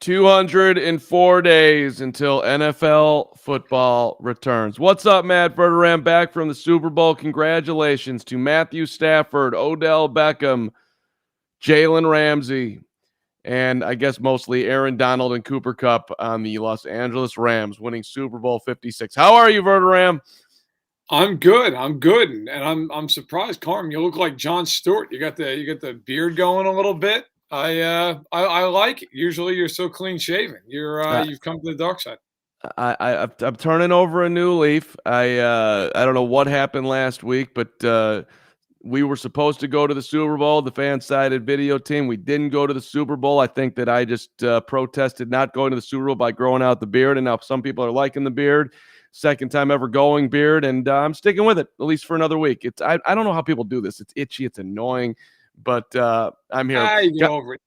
204 days until NFL football returns. What's up, Matt Verderam, back from the Super Bowl. Congratulations to Matthew Stafford, Odell Beckham, Jalen Ramsey, and I guess mostly Aaron Donald and Cooper Kupp on the Los Angeles Rams, winning Super Bowl 56. How are you, Verderam? I'm good. I'm good, and I'm surprised, Carm. You look like Jon Stewart. You got the beard going a little bit. I like it. Usually you're so clean shaven. You've come to the dark side. I'm turning over a new leaf. I don't know what happened last week, but we were supposed to go to the Super Bowl, the fan-sided video team. We didn't go to the Super Bowl. I think that I just protested not going to the Super Bowl by growing out the beard, and now some people are liking the beard. Second time ever going beard, and I'm sticking with it, at least for another week. I don't know how people do this. It's itchy. It's annoying, but I'm here. You get over it.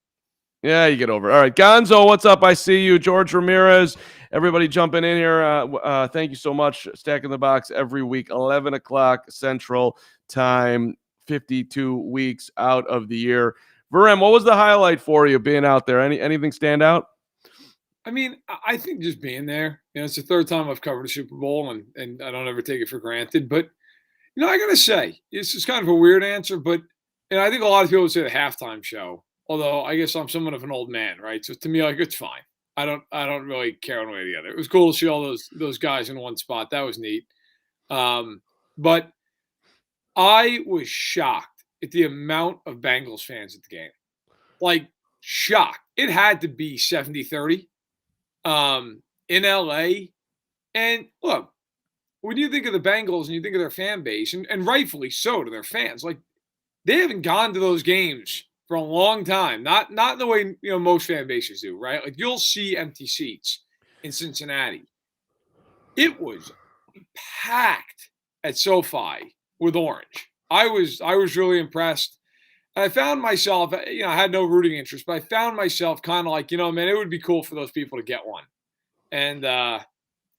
Yeah, you get over it. All right, Gonzo, what's up? I see you. George Ramirez, everybody jumping in here. Thank you so much. Stacking the Box every week, 11 o'clock Central Time, 52 weeks out of the year. Verem, what was the highlight for you being out there? Anything stand out? I mean, I think just being there. It's the third time I've covered a Super Bowl, and I don't ever take it for granted. But I gotta say, this is kind of a weird answer, but I think a lot of people would say the halftime show. Although I guess I'm somewhat of an old man, right? So to me, like, it's fine. I don't really care one way or the other. It was cool to see all those guys in one spot. That was neat. But I was shocked at the amount of Bengals fans at the game. Like, shocked. It had to be 70-30 in LA. And look, when you think of the Bengals and you think of their fan base, and rightfully so to their fans, like, they haven't gone to those games for a long time. Not in the way most fan bases do, right? Like, you'll see empty seats in Cincinnati. It was packed at SoFi with orange. I was really impressed. And I found myself, I had no rooting interest, but I found myself kind of like, man, it would be cool for those people to get one. And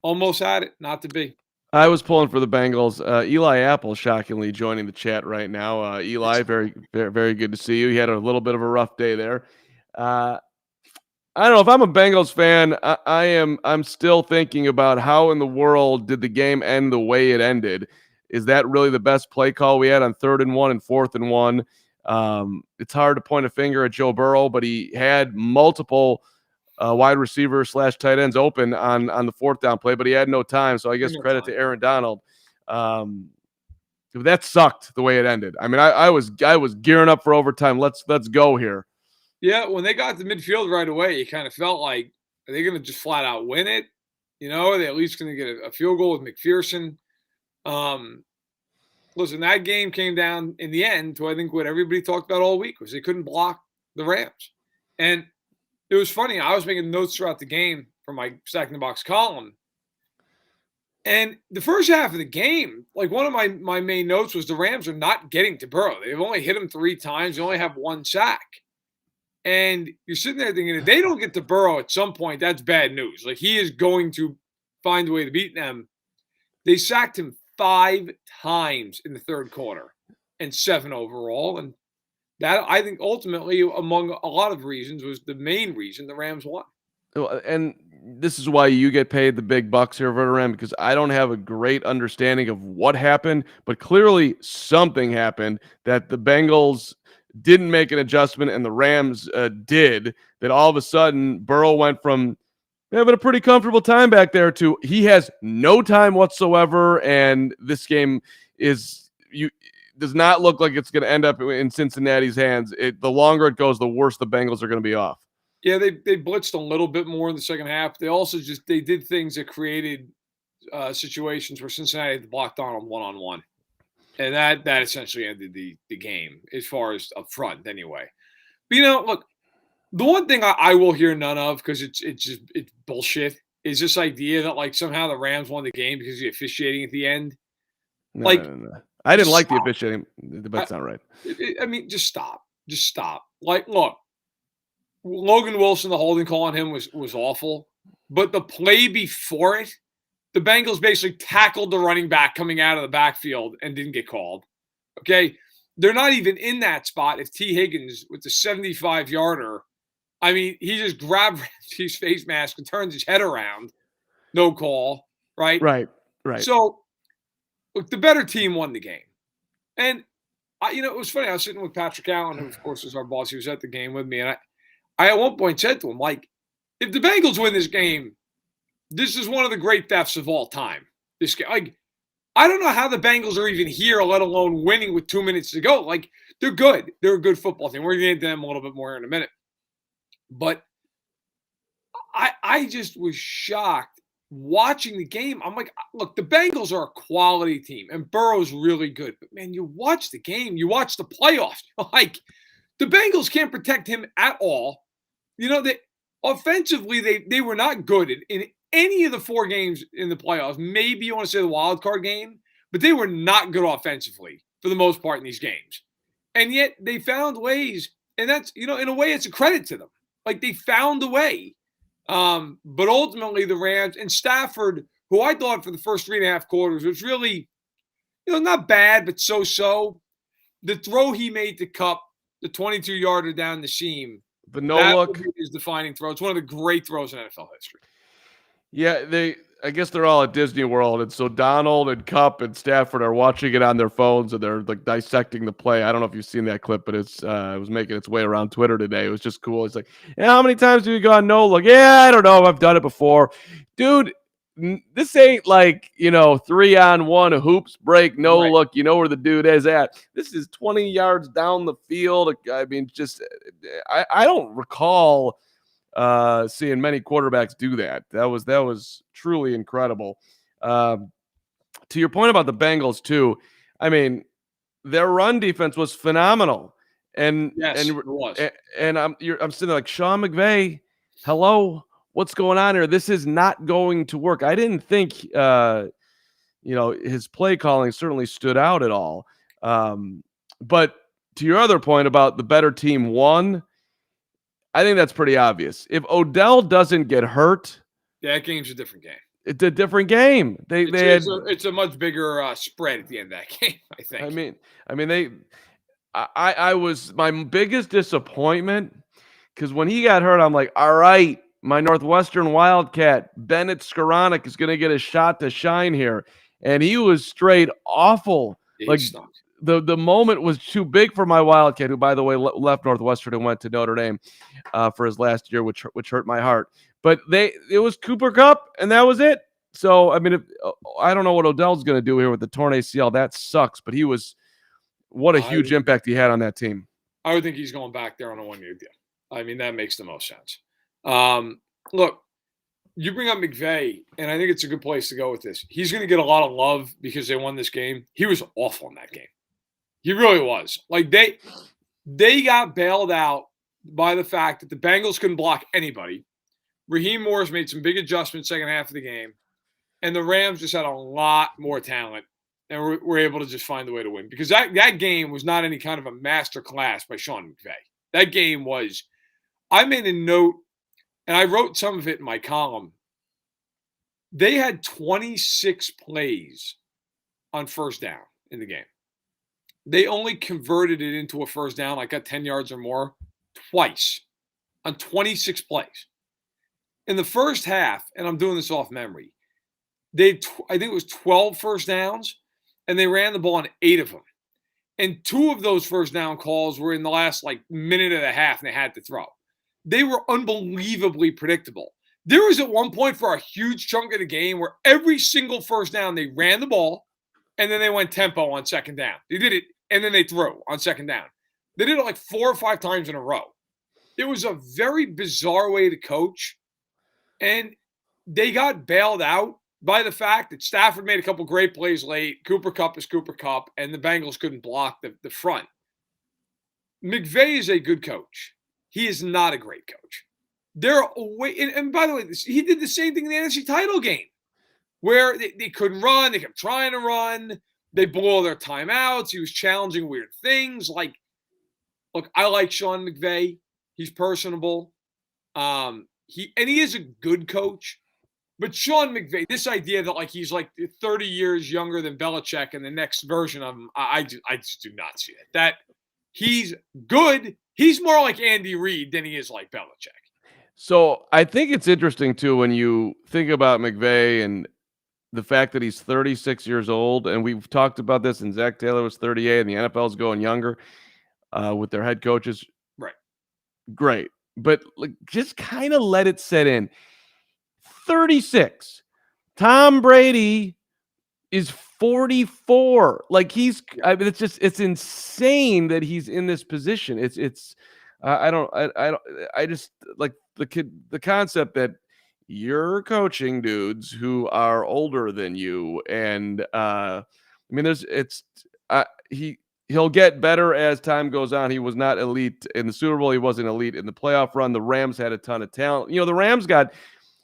almost had it, not to be. I was pulling for the Bengals. Eli Apple, shockingly, joining the chat right now. Eli, very, very, very good to see you. He had a little bit of a rough day there. I don't know if I'm a Bengals fan. I'm still thinking about how in the world did the game end the way it ended. Is that really the best play call we had on 3rd and 1 and 4th and 1? It's hard to point a finger at Joe Burrow, but he had multiple wide receiver / tight ends open on the 4th down play, but he had no time. So I guess credit to Aaron Donald. That sucked the way it ended. I mean, I was gearing up for overtime. Let's go here. Yeah, when they got to midfield right away, you kind of felt like, are they going to just flat out win it? Are they at least going to get a field goal with McPherson? Listen, that game came down in the end to, I think, what everybody talked about all week was they couldn't block the Rams. And it was funny. I was making notes throughout the game for my Stacking the Box column. And the first half of the game, like, one of my main notes was the Rams are not getting to Burrow. They've only hit him 3 times. They only have 1 sack. And you're sitting there thinking, if they don't get to Burrow at some point, that's bad news. Like, he is going to find a way to beat them. They sacked him 5 times in the 3rd quarter and 7 overall. And that, I think, ultimately, among a lot of reasons, was the main reason the Rams won. And this is why you get paid the big bucks here, Verderam, because I don't have a great understanding of what happened, but clearly something happened that the Bengals didn't make an adjustment and the Rams did, that all of a sudden Burrow went from having a pretty comfortable time back there to he has no time whatsoever, and this game does not look like it's going to end up in Cincinnati's hands. The longer it goes, the worse the Bengals are going to be off. Yeah, they blitzed a little bit more in the second half. They also they did things that created situations where Cincinnati had to block Donald one-on-one. And that essentially ended the game as far as up front anyway. But, look, the one thing I will hear none of, because it's bullshit, is this idea that, like, somehow the Rams won the game because of the officiating at the end. No. I didn't like the officiating. That's not right. I mean, just stop. Just stop. Like, look, Logan Wilson, the holding call on him was awful. But the play before it, the Bengals basically tackled the running back coming out of the backfield and didn't get called. Okay? They're not even in that spot if T. Higgins, with the 75-yarder, I mean, he just grabbed Ramsey's face mask and turns his head around. No call, right? Right. So, look, the better team won the game. And, it was funny. I was sitting with Patrick Allen, who, of course, is our boss. He was at the game with me. And I at one point said to him, like, if the Bengals win this game, this is one of the great thefts of all time. This game. Like, I don't know how the Bengals are even here, let alone winning with 2 minutes to go. Like, they're good. They're a good football team. We're going to get into them a little bit more in a minute. But I just was shocked watching the game. I'm like, look, the Bengals are a quality team, and Burrow's really good. But, man, you watch the game. You watch the playoffs. Like, the Bengals can't protect him at all. Offensively, they were not good in any of the 4 games in the playoffs. Maybe you want to say the wild card game, but they were not good offensively for the most part in these games. And yet they found ways, and that's, in a way, it's a credit to them. Like, they found a way. But ultimately, the Rams and Stafford, who I thought for the first 3.5 quarters was really, not bad, but so-so. The throw he made to Kupp, the 22-yarder down the seam, but no look, his defining throw. It's one of the great throws in NFL history. Yeah, I guess they're all at Disney World, and so Donald and Kupp and Stafford are watching it on their phones, and they're like dissecting the play. I don't know if you've seen that clip, but it was making its way around Twitter today. It was just cool. It's like, how many times do you go on no look? Yeah, I don't know. I've done it before, dude. This ain't like 3-on-1 hoops break no Right. look. You know where the dude is at. This is 20 yards down the field. I mean, just I don't recall seeing many quarterbacks do that. That was truly incredible. To your point about the Bengals too, I mean, their run defense was phenomenal, and Yes, it was. And I'm sitting there like, Sean McVay, hello, what's going on here? This is not going to work. I didn't think his play calling certainly stood out at all. But to your other point about the better team won, I think that's pretty obvious. If Odell doesn't get hurt, that game's a different game. It's a different game. It's a much bigger spread at the end of that game, I think. I was my biggest disappointment because when he got hurt, I'm like, all right, my Northwestern Wildcat, Bennett Skoranek, is going to get a shot to shine here. And he was straight awful. The moment was too big for my Wildcat, who, by the way, left Northwestern and went to Notre Dame for his last year, which hurt my heart. But it was Cooper Kupp, and that was it. So, I mean, I don't know what Odell's going to do here with the torn ACL. That sucks. But what a huge impact he had on that team. I would think he's going back there on a 1-year deal. I mean, that makes the most sense. Look, you bring up Mcveigh, and I think it's a good place to go with this. He's going to get a lot of love because they won this game. He was awful in that game. He really was. Like, they got bailed out by the fact that the Bengals couldn't block anybody. Raheem Morris made some big adjustments second half of the game, and the Rams just had a lot more talent and were able to just find a way to win. Because that game was not any kind of a master class by Sean McVay. That game was – I made a note, and I wrote some of it in my column. They had 26 plays on first down in the game. They only converted it into a first down, like got 10 yards or more, twice on 26 plays. In the first half, and I'm doing this off memory, I think it was 12 first downs, and they ran the ball on 8 of them. And 2 of those first down calls were in the last minute and a half, and they had to throw. They were unbelievably predictable. There was at one point for a huge chunk of the game where every single first down they ran the ball, and then they went tempo on second down. They did it, and then they threw on second down. They did it 4 or 5 times in a row. It was a very bizarre way to coach, and they got bailed out by the fact that Stafford made a couple great plays late. Cooper Kupp is Cooper Kupp, and the Bengals couldn't block the front. McVay is a good coach. He is not a great coach. And by the way, he did the same thing in the NFC title game, where they couldn't run. They kept trying to run. They blew all their timeouts. He was challenging weird things. Look, I like Sean McVay. He's personable. He is a good coach. But Sean McVay, this idea that he's 30 years younger than Belichick and the next version of him, I just do not see it. He's good. He's more like Andy Reid than he is like Belichick. So I think it's interesting too when you think about McVay and the fact that he's 36 years old, and we've talked about this, and Zach Taylor was 38, and the NFL's going younger with their head coaches. Right. Great. But like, just kind of let it set in. 36. Tom Brady is 44. Like it's insane that he's in this position. I just like the concept that you're coaching dudes who are older than you. And he'll get better as time goes on. He was not elite in the Super Bowl. He wasn't elite in the playoff run. The Rams had a ton of talent. The Rams got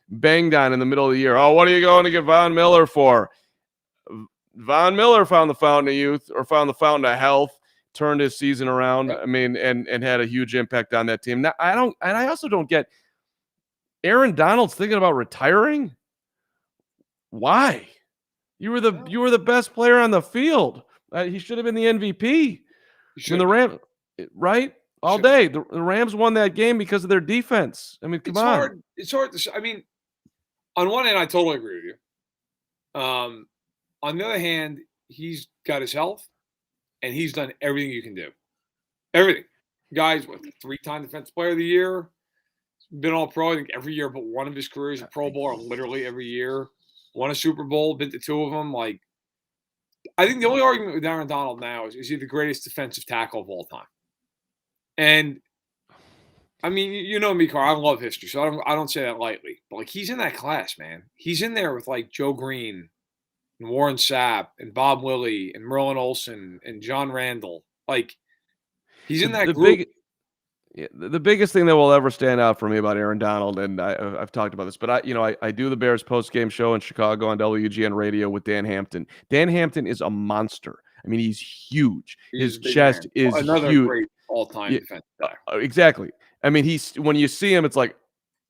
banged on in the middle of the year. Oh, what are you going to get Von Miller for? Von Miller found the fountain of youth, or found the fountain of health, turned his season around. I mean, and had a huge impact on that team. Now, I also don't get Aaron Donald's thinking about retiring. Why? You were the best player on the field. He should have been the MVP. When the Rams, right? All day. The Rams won that game because of their defense. I mean, come on. It's hard to say. I mean, on one hand, I totally agree with you. On the other hand, he's got his health, and he's done everything you can do. Everything. Guys, what, 3-time Defensive Player of the Year? Been all pro, I think, every year, but one of his careers a Pro Bowl, literally every year. Won a Super Bowl, been to 2 of them. Like, I think the only argument with Aaron Donald now is he the greatest defensive tackle of all time? And I mean, you know me, Carl. I love history, so I don't say that lightly. But like, he's in that class, man. He's in there with like Joe Green and Warren Sapp and Bob Willie and Merlin Olsen and John Randall. Like, he's in that group. The biggest thing that will ever stand out for me about Aaron Donald, and I've talked about this, but I do the Bears post-game show in Chicago on WGN Radio with Dan Hampton. Dan Hampton is a monster. I mean, he's huge. His chest is another huge. Great all-time defensive player. Exactly. I mean, when you see him, it's like,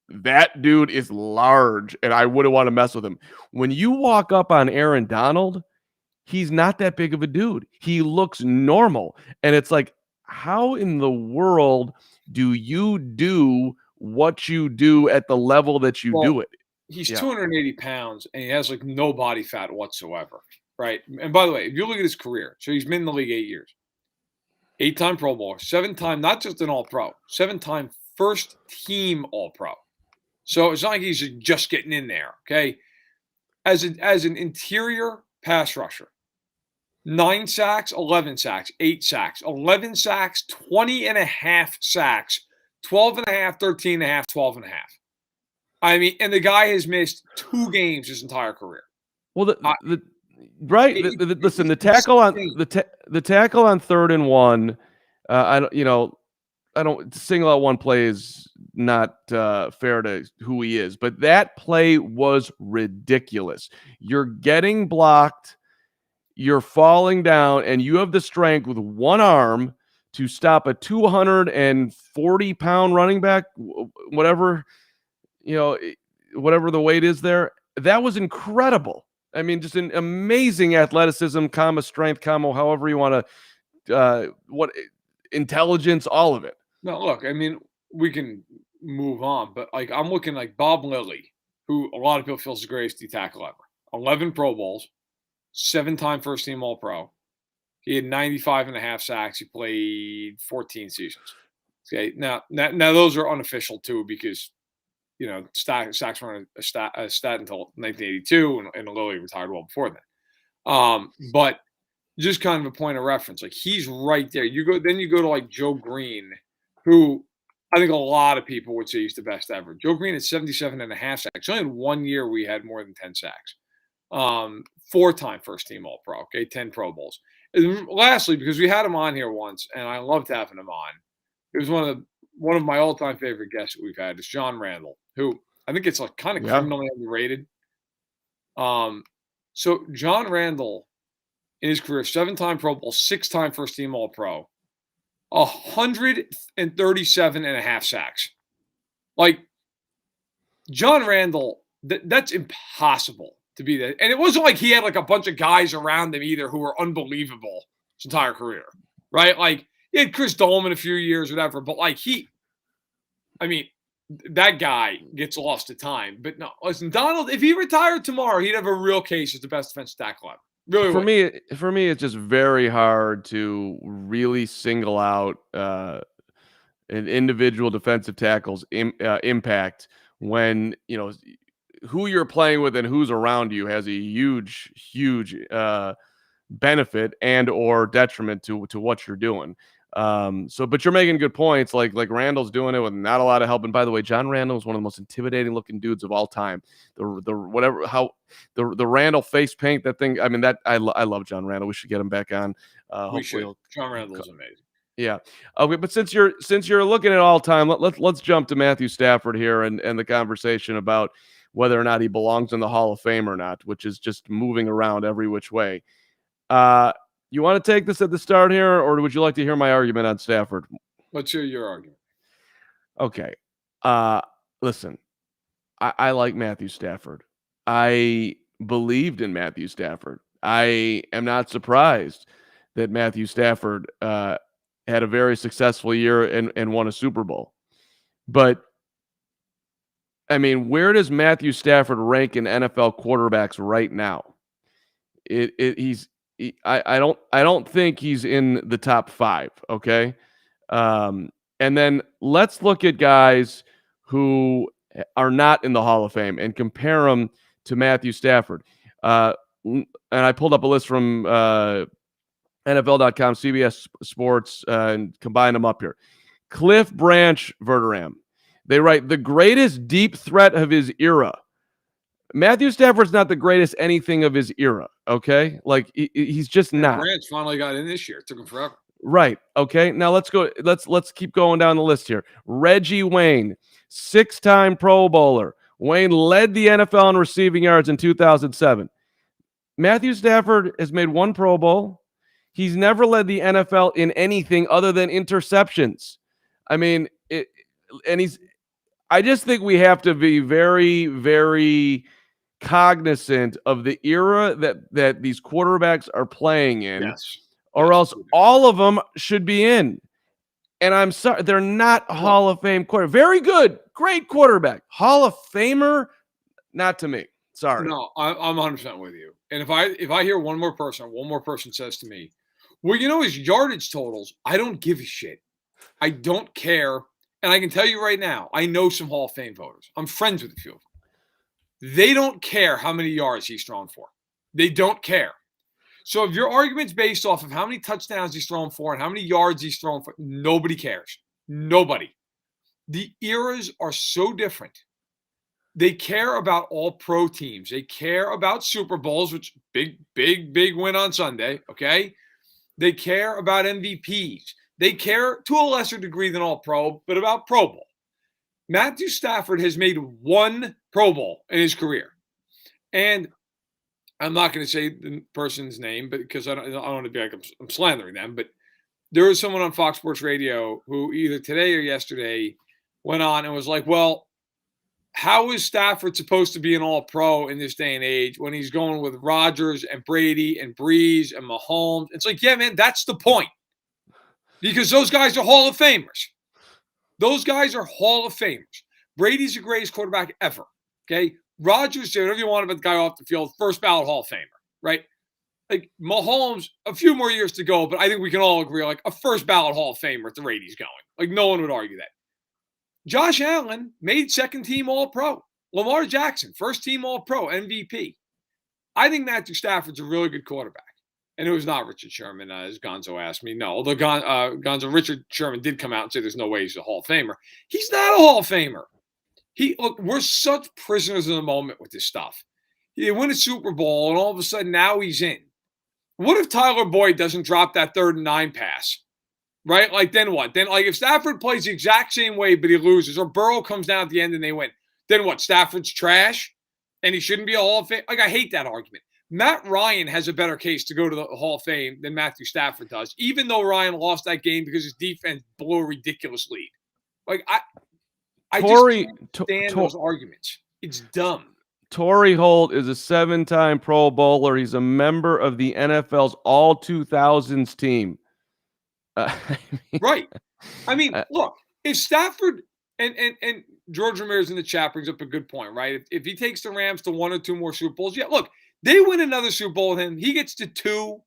that dude is large, and I wouldn't want to mess with him. When you walk up on Aaron Donald, he's not that big of a dude. He looks normal, and it's like, how in the world do you do what you do at the level that you do it? He's 280 pounds, and he has like no body fat whatsoever, right? And by the way, if you look at his career, so he's been in the league 8 years. 8-time Pro Bowler, 7-time, not just an All-Pro, 7-time first-team All-Pro. So it's not like he's just getting in there, okay? As an interior pass rusher, 9 sacks, 11 sacks, 8 sacks, 11 sacks, 20.5 sacks, 12.5, 13.5, 12.5. I mean, and the guy has missed 2 games his entire career. Well, listen, the tackle on the tackle on 3rd and 1. I don't single out one play is not fair to who he is, but that play was ridiculous. You're getting blocked. You're falling down, and you have the strength with one arm to stop a 240-pound running back, whatever the weight is there. That was incredible. I mean, just an amazing athleticism, strength, however you want to, intelligence, all of it. No, look, I mean, we can move on, but like, I'm looking like Bob Lilly, who a lot of people feel is the greatest D tackle ever. 11 Pro Bowls. 7-time first-team All-Pro. He had 95.5 sacks. He played 14 seasons. Okay, now those are unofficial too, because sacks weren't a stat until 1982, and Lilly retired well before that. But just kind of a point of reference, like, he's right there. You go to like Joe Green, who I think a lot of people would say he's the best ever. Joe Green had 77.5 sacks. Only in 1 year we had more than 10 sacks. 4-time first-team All-Pro, okay, 10 Pro Bowls. And lastly, because we had him on here once, and I loved having him on, it was one of my all-time favorite guests that we've had is John Randall, who I think it's like kind of criminally underrated. So John Randall, in his career, 7-time Pro Bowl, 6-time first-team All-Pro, 137.5 sacks. Like, John Randall, that's impossible to be that. And it wasn't like he had like a bunch of guys around him either who were unbelievable his entire career, right? Like, he had Chris Dolman a few years, whatever. But like that guy gets lost to time. But no, listen, Donald, if he retired tomorrow, he'd have a real case as the best defensive tackle ever. Really For me, it's just very hard to really single out an individual defensive tackle's impact when who you're playing with and who's around you has a huge benefit and or detriment to what you're doing. But you're making good points. Like Randall's doing it with not a lot of help. And by the way, John Randall is one of the most intimidating looking dudes of all time. The Randall face paint, that thing. I mean, that I love John Randall. We should get him back on. we should. John Randall's amazing. Yeah. Okay. But since you're looking at all time, let's jump to Matthew Stafford here and the conversation about whether or not he belongs in the Hall of Fame or not, which is just moving around every which way. You want to take this at the start here, or would you like to hear my argument on Stafford? Let's hear your argument. Okay. Listen, I like Matthew Stafford. I believed in Matthew Stafford. I am not surprised that Matthew Stafford had a very successful year and won a Super Bowl. But, I mean, where does Matthew Stafford rank in NFL quarterbacks right now? I don't think he's in the top 5. Okay. And then let's look at guys who are not in the Hall of Fame and compare them to Matthew Stafford. And I pulled up a list from NFL.com, CBS Sports, and combined them up here. Cliff Branch Verderame. They write, the greatest deep threat of his era. Matthew Stafford's not the greatest anything of his era, okay? Like, he's just not. Branch finally got in this year. It took him forever. Right, okay? Now let's go. Let's keep going down the list here. Reggie Wayne, 6-time Pro Bowler. Wayne led the NFL in receiving yards in 2007. Matthew Stafford has made 1 Pro Bowl. He's never led the NFL in anything other than interceptions. I mean, I just think we have to be very, very cognizant of the era that these quarterbacks are playing in, yes, or else all of them should be in. And I'm sorry, they're not Hall of Fame quarterback. Very good, great quarterback. Hall of Famer, not to me. Sorry. No, I'm 100% with you. And if I hear one more person says to me, well, his yardage totals, I don't give a shit. I don't care. And I can tell you right now, I know some Hall of Fame voters. I'm friends with a few of them. They don't care how many yards he's thrown for. They don't care. So if your argument's based off of how many touchdowns he's thrown for and how many yards he's thrown for, nobody cares. Nobody. The eras are so different. They care about all pro teams. They care about Super Bowls, which big win on Sunday, okay? They care about MVPs. They care to a lesser degree than all pro, but about Pro Bowl. Matthew Stafford has made 1 Pro Bowl in his career. And I'm not going to say the person's name, but because I don't want to be like I'm slandering them, but there was someone on Fox Sports Radio who either today or yesterday went on and was like, well, how is Stafford supposed to be an all-pro in this day and age when he's going with Rodgers and Brady and Breeze and Mahomes? It's like, yeah, man, that's the point. Because those guys are Hall of Famers. Those guys are Hall of Famers. Brady's the greatest quarterback ever. Okay? Rodgers, say whatever you want about the guy off the field, first ballot Hall of Famer, right? Like Mahomes, a few more years to go, but I think we can all agree, like a first ballot Hall of Famer at the rate he's going. Like no one would argue that. Josh Allen made 2nd team All-Pro. Lamar Jackson, 1st team All-Pro, MVP. I think Matthew Stafford's a really good quarterback. And it was not Richard Sherman, as Gonzo asked me. No, although Gonzo, Richard Sherman did come out and say there's no way he's a Hall of Famer. He's not a Hall of Famer. Look, we're such prisoners of the moment with this stuff. He win a Super Bowl, and all of a sudden now he's in. What if Tyler Boyd doesn't drop that 3rd and 9 pass? Right? Like, then what? Then, like, if Stafford plays the exact same way, but he loses, or Burrow comes down at the end and they win, then what? Stafford's trash, and he shouldn't be a Hall of Fame? Like, I hate that argument. Matt Ryan has a better case to go to the Hall of Fame than Matthew Stafford does, even though Ryan lost that game because his defense blew a ridiculous lead. Like, I just can't stand those arguments. It's dumb. Torrey Holt is a 7-time Pro Bowler. He's a member of the NFL's All-2000s team. I mean, Right. I mean, uh, look, if Stafford and George Ramirez in the chat brings up a good point, right? If he takes the Rams to 1 or 2 more Super Bowls, yeah, look, they win another Super Bowl with him. He gets to 2.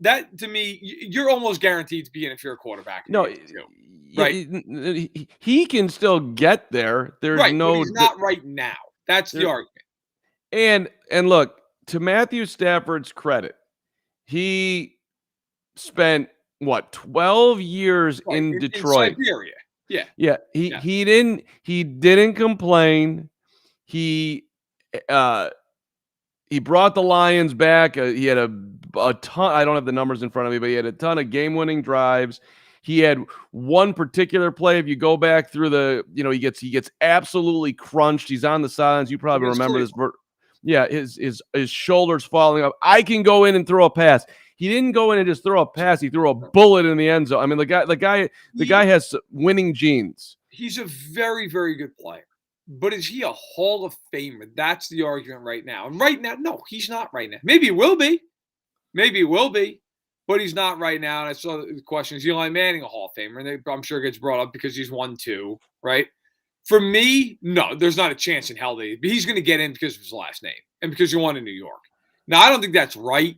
That to me, you're almost guaranteed to be in if you're a quarterback and no, you get to 2. yeah, Right. he can still get there. There's Right. But no he's not right now. That's the there, argument. and look, to Matthew Stafford's credit, he spent what 12 years Right. in In Detroit. Siberia. Yeah. Yeah, Yeah. he didn't complain. He uh he brought the Lions back. He had a ton. I don't have the numbers in front of me, but he had a ton of game-winning drives. He had one particular play. If you go back through he gets absolutely crunched. He's on the sidelines. You probably Against remember this. Cleveland. Yeah, his shoulders falling up. I can go in and throw a pass. He didn't go in and just throw a pass. He threw a bullet in the end zone. I mean, the guy has winning genes. He's a very, very good player. But is he a Hall of Famer? That's the argument right now. And right now, no, he's not right now. Maybe he will be. Maybe he will be. But he's not right now. And I saw the question, is Eli Manning a Hall of Famer? And I'm sure it gets brought up because he's won 2, right? For me, no, there's not a chance in hell that he's going to get in because of his last name and because he won in New York. Now, I don't think that's right.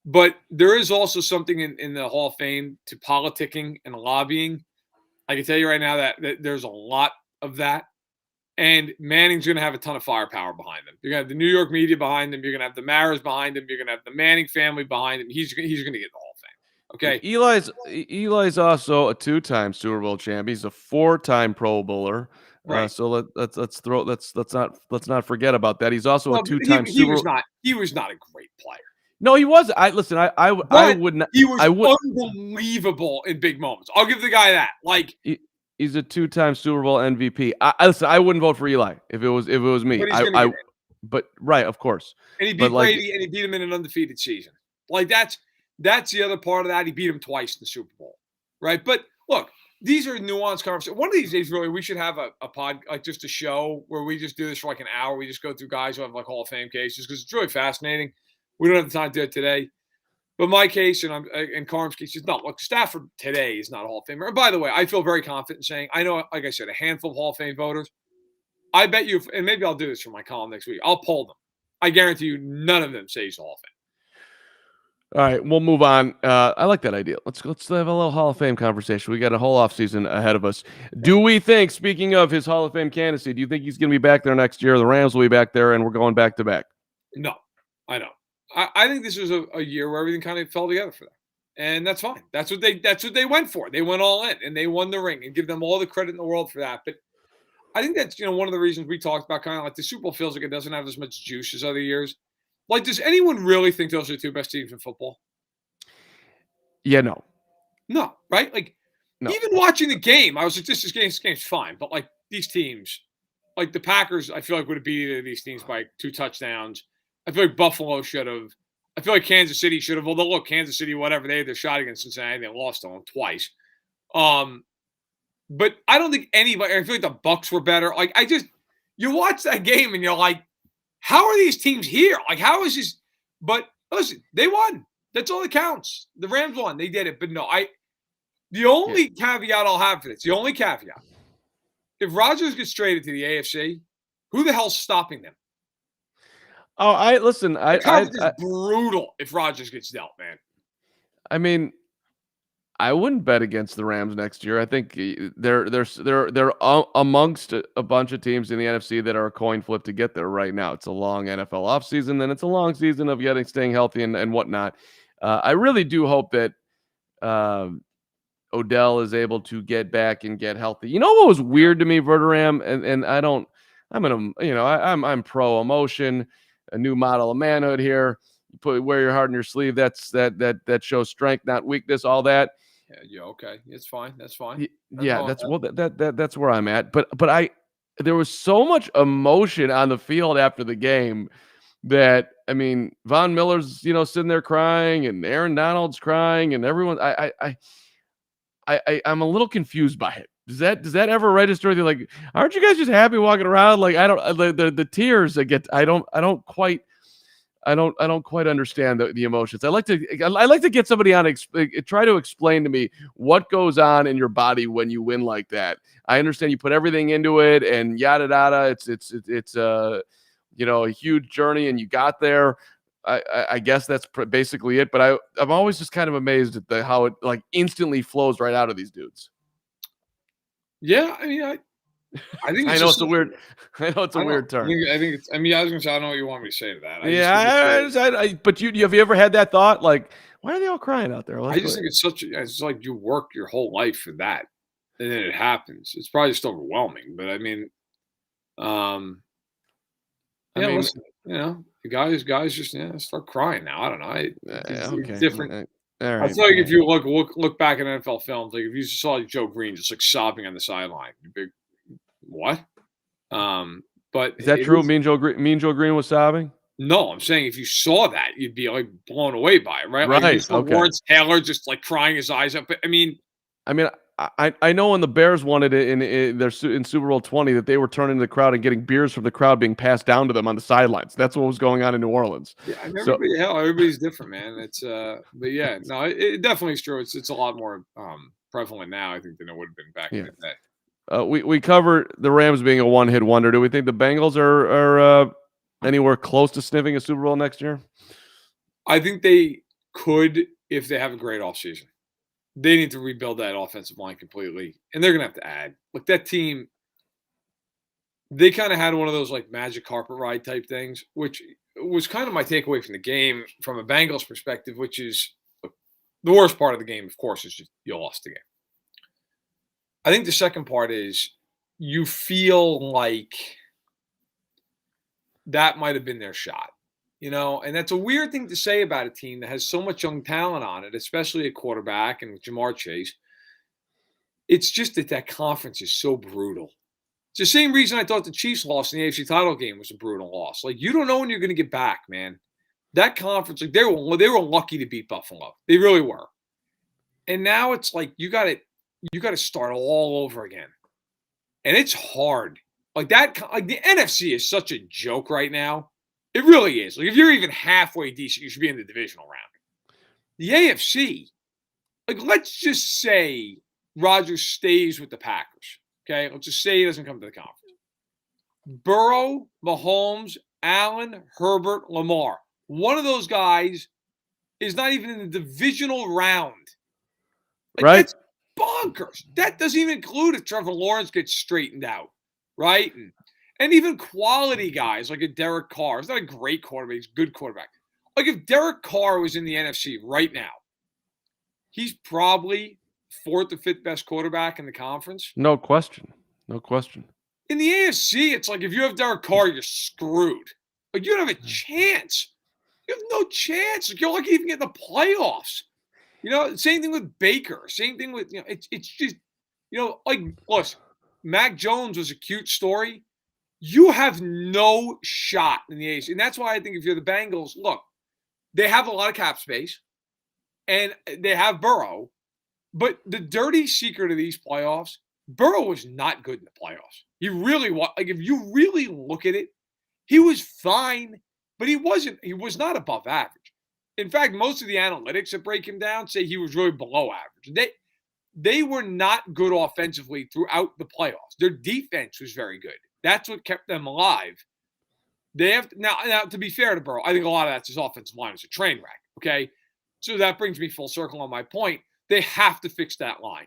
But there is also something in the Hall of Fame to politicking and lobbying. I can tell you right now that there's a lot of that. And Manning's going to have a ton of firepower behind him. You're going to have the New York media behind him. You're going to have the Maras behind him. You're going to have the Manning family behind him. He's going to get the Hall of Fame. Okay. Eli's also a 2-time Super Bowl champ. He's a 4-time Pro Bowler. Right. So let's not forget about that. He's also a 2-time he Super. He was not a great player. No, he was. I would not. He was unbelievable in big moments. I'll give the guy that. Like. He's a 2-time Super Bowl MVP. I wouldn't vote for Eli if it was me. But right, of course. And he beat Brady, and he beat him in an undefeated season. Like that's the other part of that. He beat him twice in the Super Bowl, right? But look, these are nuanced conversations. One of these days, really, we should have a pod, like just a show where we just do this for like an hour. We just go through guys who have like Hall of Fame cases because it's really fascinating. We don't have the time to do it today. But my case and Carm's case is no. Look, Stafford today is not a Hall of Famer. And by the way, I feel very confident in saying I know, like I said, a handful of Hall of Fame voters. I bet you, and maybe I'll do this for my column next week. I'll poll them. I guarantee you, none of them say he's a Hall of Fame. All right, we'll move on. I like that idea. Let's have a little Hall of Fame conversation. We got a whole offseason ahead of us. Do we think, speaking of his Hall of Fame candidacy, do you think he's going to be back there next year? The Rams will be back there, and we're going back to back. No, I don't. I think this was a year where everything kind of fell together for them, and that's fine. That's what they went for. They went all in, and they won the ring, and give them all the credit in the world for that. But I think that's one of the reasons we talked about kind of like the Super Bowl feels like it doesn't have as much juice as other years. Like, does anyone really think those are the 2 best teams in football? Yeah, no, right? Like, no. Even watching the game, I was like, this game's fine, but like these teams, like the Packers, I feel like would have beat either of these teams by 2 touchdowns. I feel like Buffalo should have. I feel like Kansas City should have. Although, look, Kansas City, whatever, they had their shot against Cincinnati. They lost to them twice. But I don't think anybody – I feel like the Bucs were better. Like, you watch that game and you're like, how are these teams here? Like, how is this – but listen, they won. That's all that counts. The Rams won. They did it. But no, the only caveat I'll have for this, the only caveat, if Rodgers gets traded to the AFC, who the hell's stopping them? Oh, listen. The conference is brutal if Rodgers gets dealt, man. I mean, I wouldn't bet against the Rams next year. I think they're amongst a bunch of teams in the NFC that are a coin flip to get there right now. It's a long NFL offseason, then it's a long season of staying healthy and whatnot. I really do hope that Odell is able to get back and get healthy. You know what was weird to me, Verderam, and I'm pro emotion. A new model of manhood here. You wear your heart on your sleeve. That shows strength, not weakness. All that. Yeah. Okay. It's fine. That's fine. That's where I'm at. But there was so much emotion on the field after the game that Von Miller's sitting there crying and Aaron Donald's crying and everyone. I'm a little confused by it. Does that ever register with you? Like, aren't you guys just happy walking around? Like, I don't the tears I get. I don't quite I don't quite understand the emotions. I like to get somebody on try to explain to me what goes on in your body when you win like that. I understand you put everything into it and yada yada. It's a huge journey and you got there. I guess that's basically it. But I'm always just kind of amazed at how it like instantly flows right out of these dudes. Yeah, I mean, I think I it's know just it's a weird. I know it's a weird turn. I think it's. I mean, I was gonna say I don't know what you want me to say to that. But have you ever had that thought? Like, why are they all crying out there? I just think it's it's like you work your whole life for that, and then it happens. It's probably just overwhelming. But I mean, listen, the guys just start crying now. I don't know. It's different. All right. I feel like if you look back at NFL films, like if you just saw Joe Green just like sobbing on the sideline, you'd be, what? But is that true? Mean Joe Green was sobbing. No, I'm saying if you saw that, you'd be like blown away by it, right? Right. Like you saw Lawrence Taylor just like crying his eyes up. But I mean, I know when the Bears wanted it in Super Bowl 20 that they were turning to the crowd and getting beers from the crowd being passed down to them on the sidelines. That's what was going on in New Orleans. Yeah, I mean, everybody's different, man. It's but yeah, no, it definitely is true. It's a lot more prevalent now, I think, than it would have been back in the day. We covered the Rams being a one-hit wonder. Do we think the Bengals are anywhere close to sniffing a Super Bowl next year? I think they could if they have a great offseason. They need to rebuild that offensive line completely, and they're going to have to add. Look, that team, they kind of had one of those like magic carpet ride type things, which was kind of my takeaway from the game from a Bengals perspective, which is the worst part of the game, of course, is just you lost the game. I think the second part is you feel like that might have been their shot. And that's a weird thing to say about a team that has so much young talent on it, especially at quarterback and with Jamar Chase. It's just that conference is so brutal. It's the same reason I thought the Chiefs lost in the AFC title game was a brutal loss. Like, you don't know when you're going to get back, man. That conference, like they were lucky to beat Buffalo. They really were. And now it's like you got to start all over again. And it's hard. Like the NFC is such a joke right now. It really is. Like if you're even halfway decent, you should be in the divisional round. The AFC, like let's just say Rodgers stays with the Packers. Okay, let's just say he doesn't come to the conference. Burrow, Mahomes, Allen, Herbert, Lamar. One of those guys is not even in the divisional round. Like, right? That's bonkers. That doesn't even include if Trevor Lawrence gets straightened out, right? And even quality guys like a Derek Carr. He's not a great quarterback. He's a good quarterback. Like if Derek Carr was in the NFC right now, he's probably fourth or fifth best quarterback in the conference. No question. No question. In the AFC, it's like if you have Derek Carr, you're screwed. Like you don't have a chance. You have no chance. Like you're lucky even get in the playoffs. Same thing with Baker. Same thing with, it's just, like, listen, Mac Jones was a cute story. You have no shot in the AFC. And that's why I think if you're the Bengals, look, they have a lot of cap space and they have Burrow. But the dirty secret of these playoffs, Burrow was not good in the playoffs. He really was. Like, if you really look at it, he was fine, but he was not above average. In fact, most of the analytics that break him down say he was really below average. They were not good offensively throughout the playoffs. Their defense was very good. That's what kept them alive. They have now to be fair to Burrow, I think a lot of that's his offensive line is a train wreck. Okay. So that brings me full circle on my point. They have to fix that line.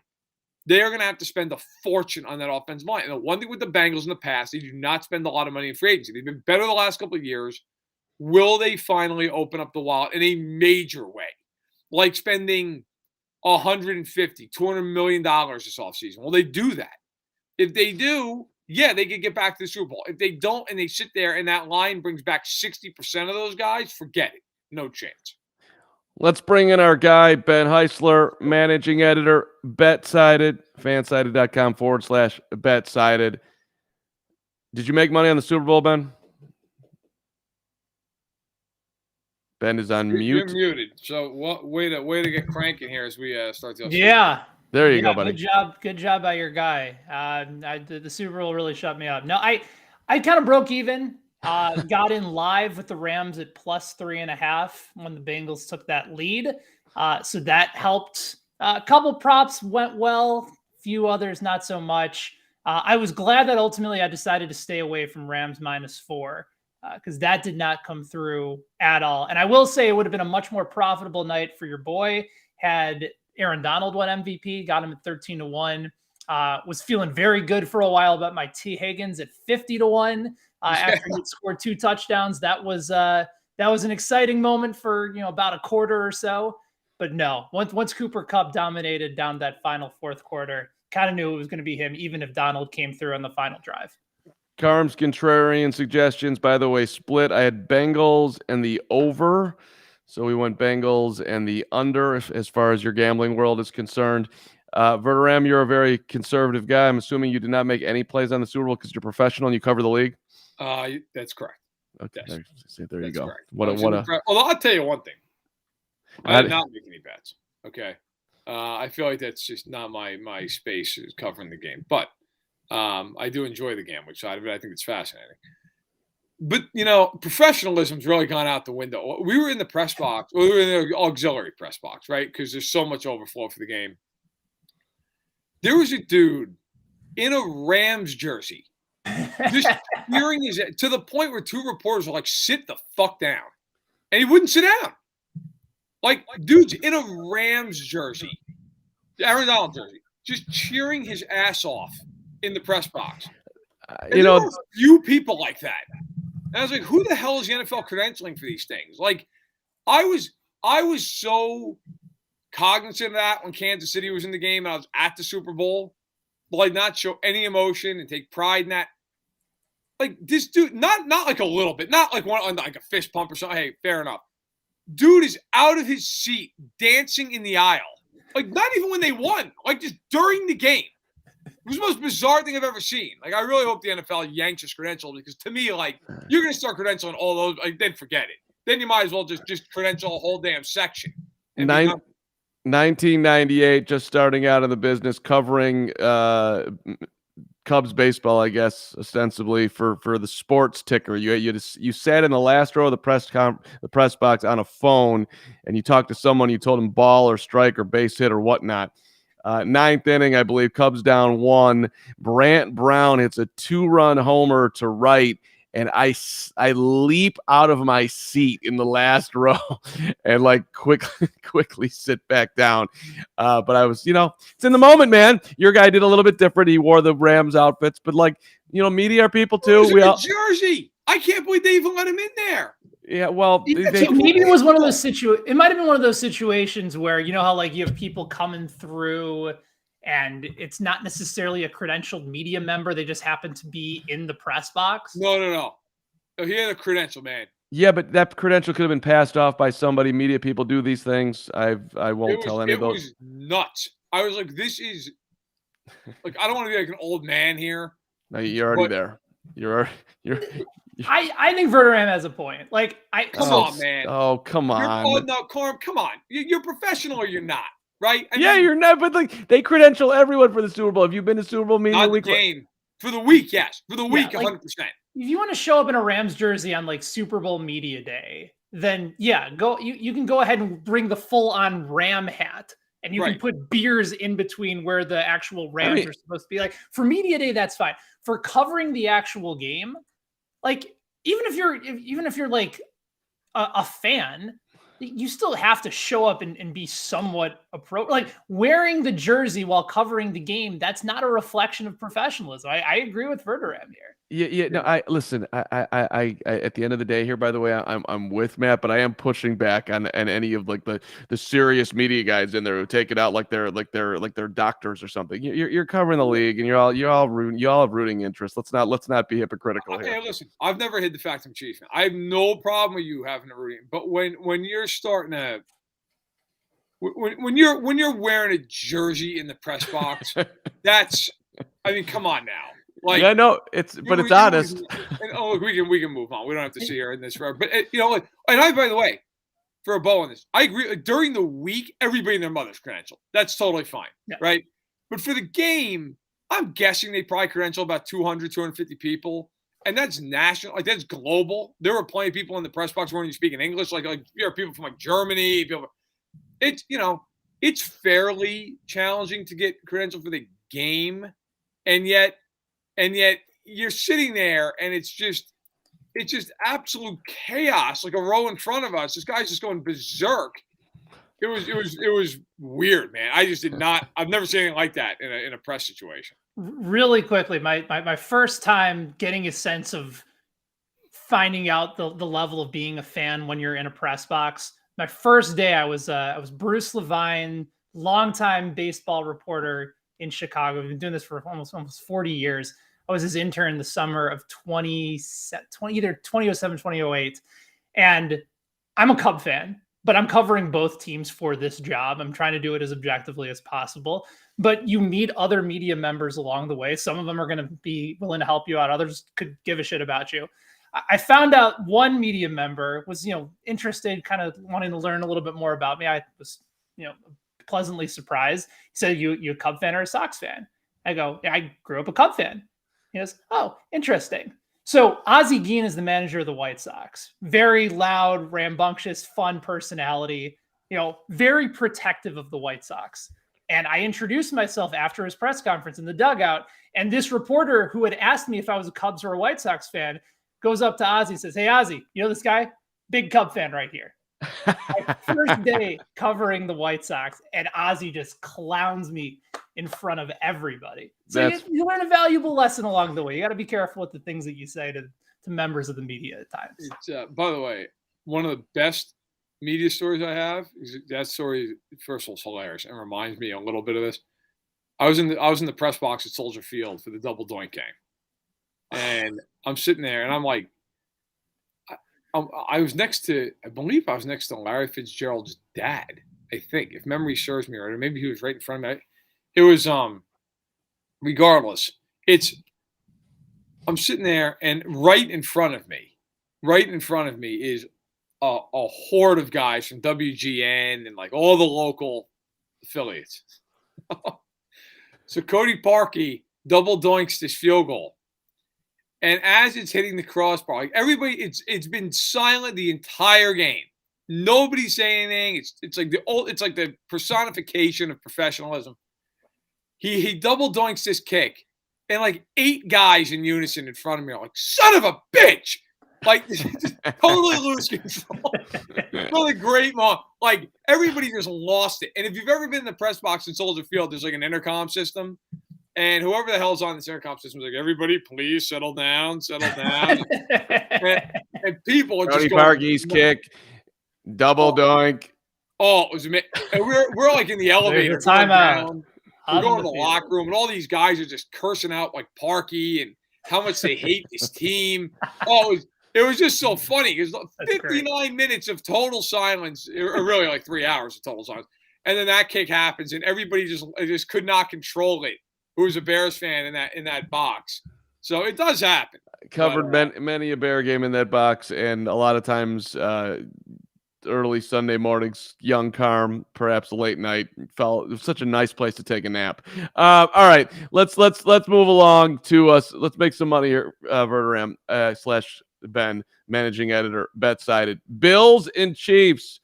They are going to have to spend a fortune on that offensive line. And the one thing with the Bengals in the past, they do not spend a lot of money in free agency. They've been better the last couple of years. Will they finally open up the wallet in a major way? Like spending $150, $200 million this offseason. Will they do that? If they do, yeah, they could get back to the Super Bowl. If they don't and they sit there and that line brings back 60% of those guys, forget it. No chance. Let's bring in our guy, Ben Heisler, managing editor, BetSided, fansided.com/BetSided. Did you make money on the Super Bowl, Ben? Ben is on mute. You're muted. So way to get cranking here as we start the Yeah. There you go, buddy. Good job by your guy. The Super Bowl really shut me up. No, I kind of broke even Got in live with the Rams at +3.5 when the Bengals took that lead. So that helped. A couple props went well, few others not so much. I was glad that ultimately I decided to stay away from Rams -4 because that did not come through at all. And I will say it would have been a much more profitable night for your boy had Aaron Donald won MVP, got him at 13-1. Was feeling very good for a while about my T. Higgins at 50-1 after he scored 2 touchdowns. That was an exciting moment for about a quarter or so. But no, once Cooper Kupp dominated down that final fourth quarter, kind of knew it was going to be him, even if Donald came through on the final drive. Carm's contrarian suggestions, by the way, split. I had Bengals and the over. So we went Bengals and the under as far as your gambling world is concerned. Verderam, you're a very conservative guy. I'm assuming you did not make any plays on the Super Bowl because you're professional and you cover the league? That's correct. Okay, yes. There you go. Correct. Although I'll tell you one thing. I did not make any bets. Okay. I feel like that's just not my space is covering the game. But I do enjoy the gambling side of it. I think it's fascinating. But, professionalism's really gone out the window. We were in the press box. We were in the auxiliary press box, right? Because there's so much overflow for the game. There was a dude in a Rams jersey just cheering to the point where 2 reporters were like, sit the fuck down. And he wouldn't sit down. Like, dude's in a Rams jersey, Aaron Donald jersey, just cheering his ass off in the press box. There were a few people like that. And I was like, who the hell is the NFL credentialing for these things? Like, I was so cognizant of that when Kansas City was in the game and I was at the Super Bowl, like not show any emotion and take pride in that. Like this dude, not like a little bit, not like like a fist pump or something. Hey, fair enough. Dude is out of his seat dancing in the aisle. Like not even when they won, like just during the game. It was the most bizarre thing I've ever seen. Like I really hope the NFL yanks his credential because to me, like you're gonna start credentialing all those, like then forget it. Then you might as well just credential a whole damn section. 1998, just starting out in the business, covering Cubs baseball, I guess, ostensibly for the sports ticker. You sat in the last row of the press box on a phone, and you talked to someone. You told them ball or strike or base hit or whatnot. 9th inning, I believe, Cubs down 1. Brant Brown hits a 2-run homer to right. And I leap out of my seat in the last row and like quickly sit back down. But I was, it's in the moment, man. Your guy did a little bit different. He wore the Rams outfits, but like, media are people too. Jersey. I can't believe they even let him in there. Yeah, well, maybe it was one of those It might have been one of those situations where how like you have people coming through. And it's not necessarily a credentialed media member. They just happen to be in the press box. No. He had a credential, man. Yeah, but that credential could have been passed off by somebody. Media people do these things. I won't tell any of those. It was nuts. I was like, this is like, I don't want to be like an old man here. No, you're already there. You're. I think Verderam has a point. Like, come on, man. Oh, come on. No, Carm, come on. You're professional or you're not. Right? You're not, but like they credential everyone for the Super Bowl. Have you been to Super Bowl media week? Game. For the week, yes. For the week, 100%. If you want to show up in a Rams jersey on like Super Bowl media day, then go. You can go ahead and bring the full-on Ram hat, and you can put beers in between where the actual Rams are supposed to be. Like for media day, that's fine. For covering the actual game, like even if you're like a fan. You still have to show up and be somewhat appropriate. Like wearing the jersey while covering the game, that's not a reflection of professionalism. I agree with Verderam here. Yeah. No, I listen. I at the end of the day here, by the way, I'm with Matt, but I am pushing back on any of like the serious media guys in there who take it out like they're doctors or something. You're covering the league, and you all have rooting interest. Let's not be hypocritical here. Hey, listen, I've never hid the fact I'm Chiefs fan. I have no problem with you having a rooting, but when you're starting to when you're wearing a jersey in the press box, that's come on now. Like, yeah, no, it's honest. Look, we can move on. We don't have to sit here in this forever. But by the way, for a bow on this, I agree. Like, during the week, everybody and their mother's credentialed. That's totally fine, right? But for the game, I'm guessing they probably credential about 200, 250 people. and that's national, like that's global. There were plenty of people in the press box who weren't even speaking English. Like you have people from like Germany. It's it's fairly challenging to get credentialed for the game, and yet you're sitting there and it's just absolute chaos. Like a row in front of us, this guy's just going berserk. It was weird, man. I just did not. I've never seen anything like that in a press situation. Really quickly, my first time getting a sense of finding out the level of being a fan when you're in a press box. My first day, I was Bruce Levine, longtime baseball reporter in Chicago. I've been doing this for almost 40 years. I was his intern the summer of either 2007, 2008. And I'm a Cub fan, but I'm covering both teams for this job. I'm trying to do it as objectively as possible. But you meet other media members along the way. Some of them are going to be willing to help you out. Others could give a shit about you. I found out one media member was, interested, kind of wanting to learn a little bit more about me. I was, pleasantly surprised. He said, you a Cub fan or a Sox fan? I go, yeah, I grew up a Cub fan. He goes, oh, interesting. So Ozzie Guillen is the manager of the White Sox. Very loud, rambunctious, fun personality, very protective of the White Sox. And I introduced myself after his press conference in the dugout. And this reporter who had asked me if I was a Cubs or a White Sox fan goes up to Ozzie and says, hey, Ozzie, you know this guy? Big Cub fan right here. My first day covering the White Sox, and Ozzie just clowns me in front of everybody. So you learn a valuable lesson along the way. You got to be careful with the things that you say to members of the media at times. It's, by the way, one of the best media stories I have is that story. First of all, is hilarious and reminds me a little bit of this. I was in the press box at Soldier Field for the double doink game, and I'm sitting there, and I'm like, I was next to, I believe I was next to Larry Fitzgerald's dad, I think, if memory serves me right, or maybe he was right in front of me. It was, regardless, I'm sitting there, and right in front of me is a horde of guys from WGN and like all the local affiliates. So Cody Parkey double doinks this field goal. And as it's hitting the crossbar, like everybody, it's been silent the entire game. Nobody's saying anything. It's like the personification of professionalism. He double doinks this kick, and like 8 guys in unison in front of me are like, "Son of a bitch!" Like totally lose control. Really great moment. Like everybody just lost it. And if you've ever been in the press box in Soldier Field, there's like an intercom system. And whoever the hell's on this intercom system is like, everybody, please settle down. and people are Cody just going. Parkey's kick, double doink. Oh, it was amazing. And we're like in the elevator. Timeout. We're going to the locker room, and all these guys are just cursing out like Parkey and how much they hate this team. Oh, it was just so funny because 59 minutes of total silence, or really like 3 hours of total silence, and then that kick happens, and everybody just could not control it. Who was a Bears fan in that box. So it does happen. Covered many a Bear game in that box, and a lot of times early Sunday mornings, young Carm, perhaps late night, it was such a nice place to take a nap. All right, let's move along to us. Let's make some money here, Verderam / Ben, managing editor, bet-sided. Bills and Chiefs.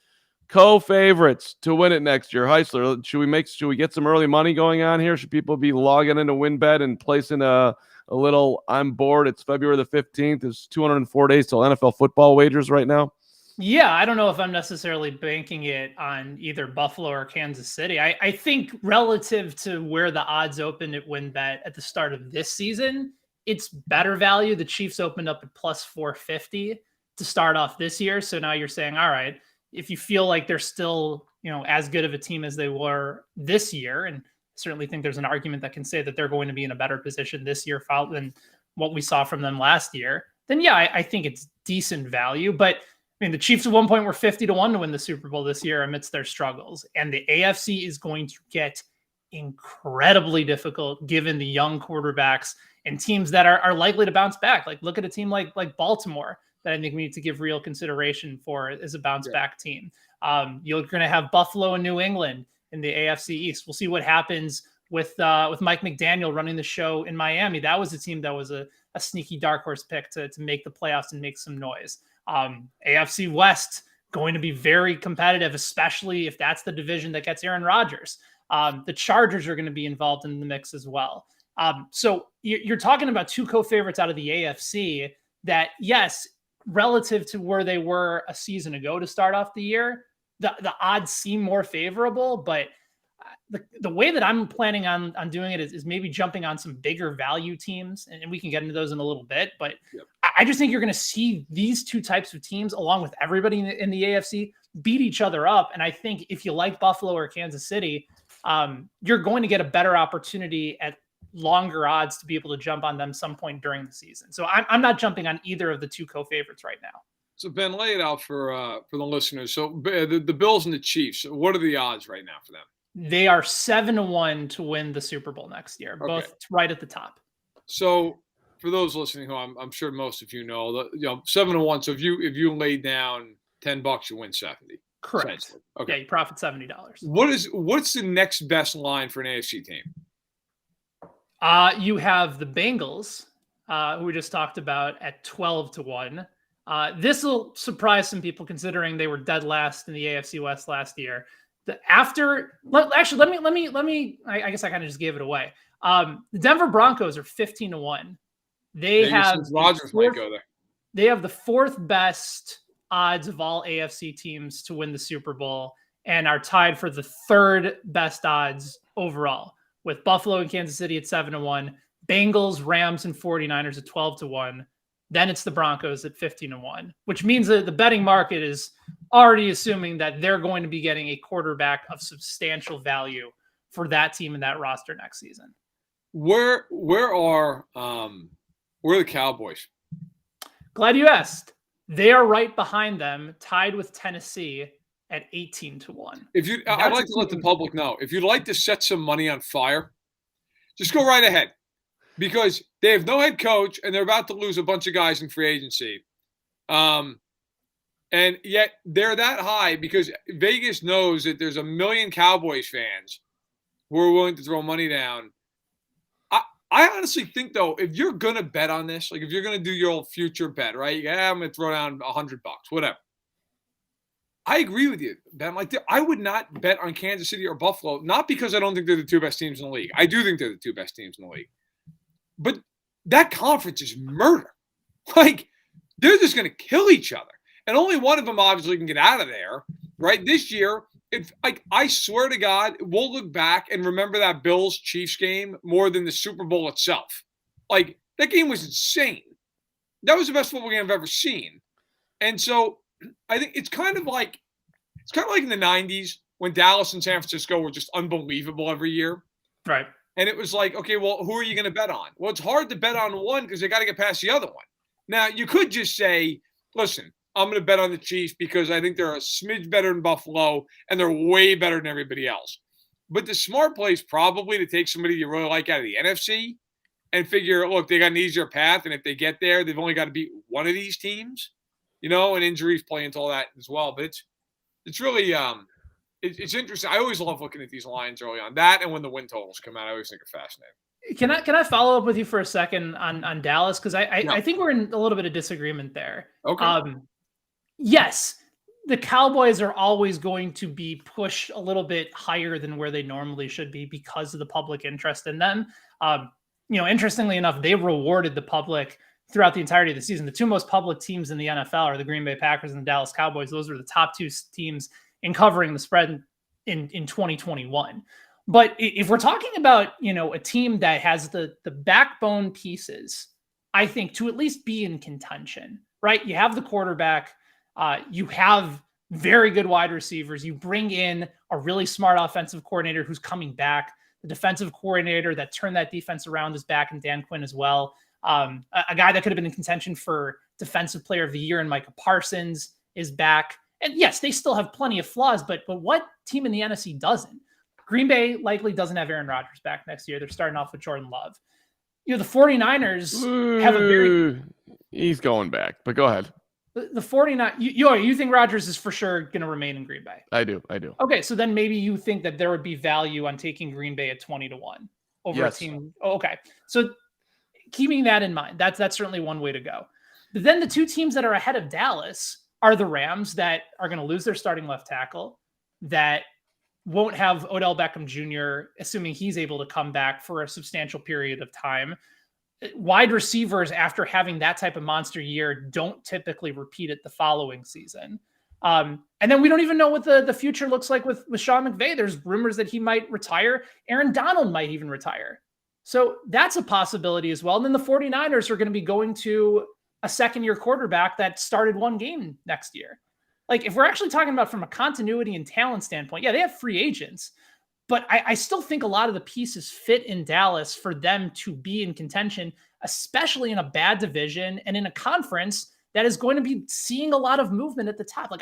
Co-favorites to win it next year. Heisler, should we get some early money going on here? Should people be logging into WinBet and placing a little, I'm bored, it's February the 15th. There's 204 days till NFL football wagers right now. Yeah, I don't know if I'm necessarily banking it on either Buffalo or Kansas City. I think relative to where the odds opened at WinBet at the start of this season, it's better value. The Chiefs opened up at plus 450 to start off this year. So now you're saying, all right, if you feel like they're still, as good of a team as they were this year, and certainly think there's an argument that can say that they're going to be in a better position this year than what we saw from them last year, then yeah, I think it's decent value. But I mean, the Chiefs at one point were 50-1 to win the Super Bowl this year amidst their struggles. And the AFC is going to get incredibly difficult given the young quarterbacks and teams that are likely to bounce back. Like look at a team like Baltimore that I think we need to give real consideration for as a bounce back team. You're going to have Buffalo and New England in the AFC East. We'll see what happens with Mike McDaniel running the show in Miami. That was a team that was a sneaky dark horse pick to make the playoffs and make some noise. AFC West going to be very competitive, especially if that's the division that gets Aaron Rodgers. The Chargers are going to be involved in the mix as well. So you're talking about two co-favorites out of the AFC that, yes, relative to where they were a season ago to start off the year, the odds seem more favorable, but the way that I'm planning on doing it is maybe jumping on some bigger value teams, and we can get into those in a little bit, but yep. I just think you're going to see these two types of teams, along with everybody in the AFC, beat each other up. And I think if you like Buffalo or Kansas City, you're going to get a better opportunity at longer odds to be able to jump on them some point during the season. So I'm not jumping on either of the two co-favorites right now. So Ben, lay it out for the listeners. So the Bills and the Chiefs, what are the odds right now for them? They are 7-1 to win the Super Bowl next year, both right at the top. So for those listening, who I'm sure most of you know, 7-1. So if you lay down $10, you win 70. Correct. Okay. Yeah, you profit $70. What's the next best line for an AFC team? You have the Bengals, who we just talked about, at 12-1. This will surprise some people considering they were dead last in the AFC West last year. Let me. I guess I kind of just gave it away. The Denver Broncos are 15-1. They have Rodgers might go there. They have the fourth best odds of all AFC teams to win the Super Bowl, and are tied for the third best odds overall, with Buffalo and Kansas City at 7-1, Bengals, Rams, and 49ers at 12-1. Then it's the Broncos at 15-1, which means that the betting market is already assuming that they're going to be getting a quarterback of substantial value for that team and that roster next season. Where are the Cowboys? Glad you asked. They are right behind them, tied with Tennessee at 18-1. I'd like to let the public know, if you'd like to set some money on fire, just go right ahead. Because they have no head coach, and they're about to lose a bunch of guys in free agency. And yet they're that high because Vegas knows that there's 1 million Cowboys fans who are willing to throw money down. I honestly think, though, if you're going to bet on this, like if you're going to do your old future bet, right? Yeah, I'm going to throw down $100, whatever. I agree with you, Ben. I would not bet on Kansas City or Buffalo, not because I don't think they're the two best teams in the league. I do think they're the two best teams in the league. But that conference is murder. They're just going to kill each other. And only one of them obviously can get out of there, right? This year, I swear to God, we'll look back and remember that Bills-Chiefs game more than the Super Bowl itself. That game was insane. That was the best football game I've ever seen. And so I think it's kind of like in the 90s when Dallas and San Francisco were just unbelievable every year. Right. And it was like, okay, well, who are you going to bet on? Well, it's hard to bet on one because they got to get past the other one. Now, you could just say, listen, I'm going to bet on the Chiefs because I think they're a smidge better than Buffalo and they're way better than everybody else. But the smart play is probably to take somebody you really like out of the NFC and figure, look, they got an easier path. And if they get there, they've only got to beat one of these teams, and injuries play into all that as well. But it's really it's interesting. I always love looking at these lines early on. That and when the win totals come out, I always think are fascinating. Can I follow up with you for a second on Dallas? Because I think we're in a little bit of disagreement there. Okay. Yes, the Cowboys are always going to be pushed a little bit higher than where they normally should be because of the public interest in them. Interestingly enough, they rewarded the public throughout the entirety of the season. The two most public teams in the NFL are the Green Bay Packers and the Dallas Cowboys. Those are the top two teams in covering the spread in 2021. But if we're talking about, a team that has the backbone pieces, I think, to at least be in contention, right? You have the quarterback, you have very good wide receivers. You bring in a really smart offensive coordinator who's coming back. The defensive coordinator that turned that defense around is back in Dan Quinn as well. A guy that could have been in contention for Defensive Player of the Year in Micah Parsons is back. And yes, they still have plenty of flaws, but what team in the NFC doesn't? Green Bay likely doesn't have Aaron Rodgers back next year. They're starting off with Jordan Love. The 49ers have a very... He's going back, but go ahead. The 49, you think Rodgers is for sure going to remain in Green Bay? I do. Okay, so then maybe you think that there would be value on taking Green Bay at 20-1 over a team. Oh, okay, so keeping that in mind, that's certainly one way to go. But then the two teams that are ahead of Dallas are the Rams, that are going to lose their starting left tackle, that won't have Odell Beckham Jr., assuming he's able to come back for a substantial period of time. Wide receivers, after having that type of monster year, don't typically repeat it the following season. And then we don't even know what the future looks like with Sean McVay. There's rumors that he might retire. Aaron Donald might even retire. So that's a possibility as well. And then the 49ers are going to be going to a second-year quarterback that started one game next year. Like, if we're actually talking about from a continuity and talent standpoint, yeah, they have free agents. But I still think a lot of the pieces fit in Dallas for them to be in contention, especially in a bad division and in a conference that is going to be seeing a lot of movement at the top. Like,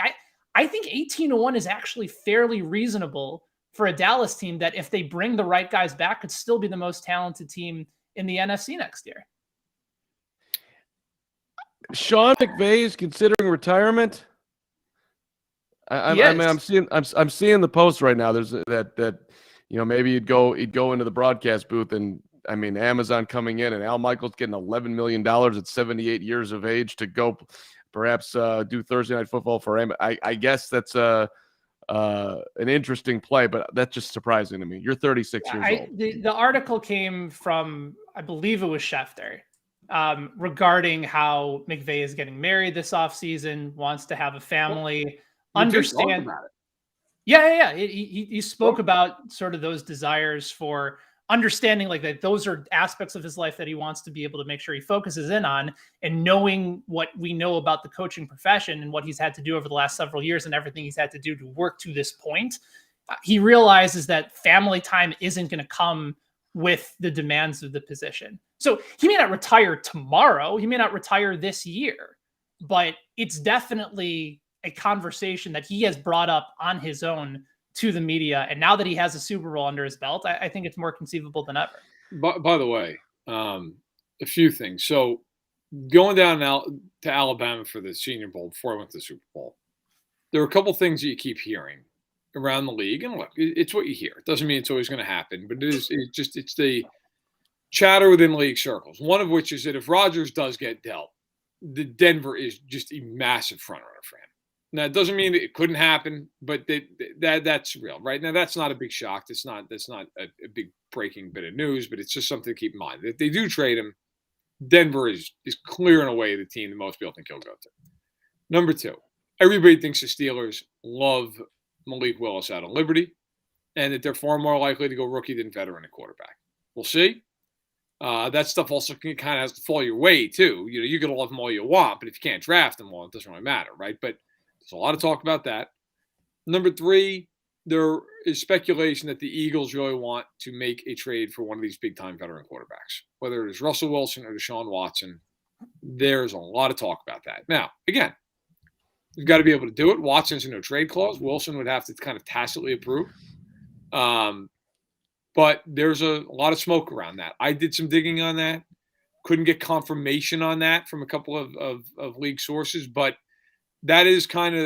I think 18-1 is actually fairly reasonable for a Dallas team that, if they bring the right guys back, could still be the most talented team in the NFC next year. Sean McVay is considering retirement. I mean, I'm seeing the post right now. There's that maybe he'd go into the broadcast booth, and I mean, Amazon coming in, and Al Michaels getting $11 million at 78 years of age to go perhaps do Thursday Night Football for him. I guess that's an interesting play, but that's just surprising to me. You're 36 years old. The article came from, I believe it was Schefter, regarding how McVay is getting married this offseason, wants to have a family. Understand about it. Yeah. He spoke about sort of those desires for understanding, like, that those are aspects of his life that he wants to be able to make sure he focuses in on, and knowing what we know about the coaching profession and what he's had to do over the last several years and everything he's had to do to work to this point. He realizes that family time isn't going to come with the demands of the position. So he may not retire tomorrow. He may not retire this year, but it's definitely a conversation that he has brought up on his own to the media. And now that he has a Super Bowl under his belt, I think it's more conceivable than ever. By the way, a few things. So going down to Alabama for the Senior Bowl before I went to the Super Bowl, there are a couple things that you keep hearing around the league. And look, it's what you hear. It doesn't mean it's always going to happen, but it's the chatter within league circles. One of which is that if Rodgers does get dealt, the Denver is just a massive front runner for him. Now, it doesn't mean that it couldn't happen, but that's real, right? Now, that's not a big shock. That's not a big breaking bit of news, but it's just something to keep in mind. If they do trade him, Denver is clear and away the team that most people think he'll go to. Number two, everybody thinks the Steelers love Malik Willis out of Liberty, and that they're far more likely to go rookie than veteran at quarterback. We'll see. That stuff also kind of has to fall your way, too. You can love them all you want, but if you can't draft them, well, it doesn't really matter, right? But there's a lot of talk about that. Number three, there is speculation that the Eagles really want to make a trade for one of these big-time veteran quarterbacks, whether it is Russell Wilson or Deshaun Watson. There's a lot of talk about that. Now, again, you've got to be able to do it. Watson's a no-trade clause. Wilson would have to kind of tacitly approve. But there's a lot of smoke around that. I did some digging on that. Couldn't get confirmation on that from a couple of league sources, but that is kind of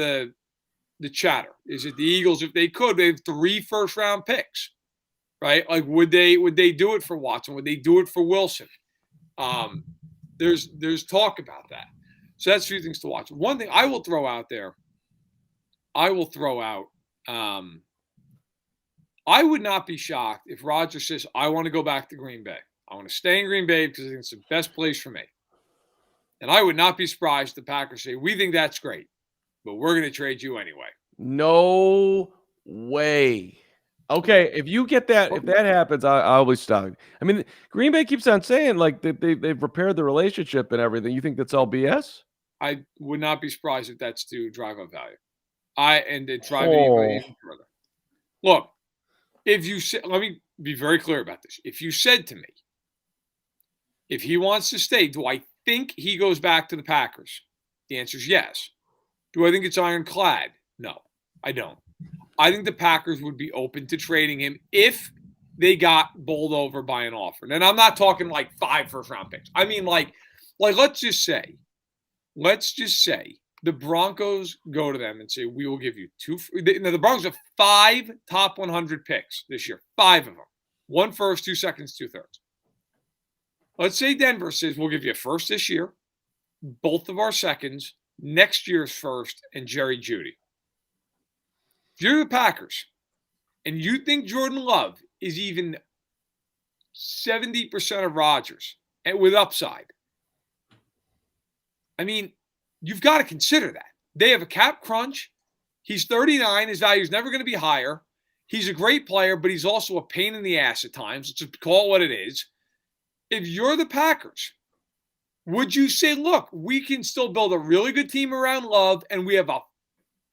the chatter. Is that the Eagles, if they could, they have 3 first-round picks, right? Like, would they do it for Watson? Would they do it for Wilson? There's talk about that. So that's a few things to watch. One thing I will throw out there, I would not be shocked if Rodgers says, I want to go back to Green Bay. I want to stay in Green Bay because I think it's the best place for me. And I would not be surprised if the Packers say, we think that's great, but we're going to trade you anyway. No way. Okay, if you get that, if that happens, I'll be stunned. I mean, Green Bay keeps on saying, like, they've repaired the relationship and everything. You think that's all BS? I would not be surprised if that's to drive up value. And to drive it even further. Look, if you said, let me be very clear about this. If you said to me, if he wants to stay, do I think he goes back to the Packers? The answer is yes. Do I think it's ironclad? No, I don't. I think the Packers would be open to trading him if they got bowled over by an offer. And I'm not talking like 5 first-round picks. I mean, like let's just say the Broncos go to them and say, we will give you now the Broncos have 5 top 100 picks this year, 5 of them. 1 first, 2 seconds, 2 thirds. Let's say Denver says, we'll give you a first this year, both of our seconds, next year's first, and Jerry Jeudy. If you're the Packers and you think Jordan Love is even 70% of Rodgers and with upside, I mean, you've got to consider that. They have a cap crunch. He's 39. His value is never going to be higher. He's a great player, but he's also a pain in the ass at times. Let's just call it what it is. If you're the Packers, would you say, look, we can still build a really good team around Love, and we have a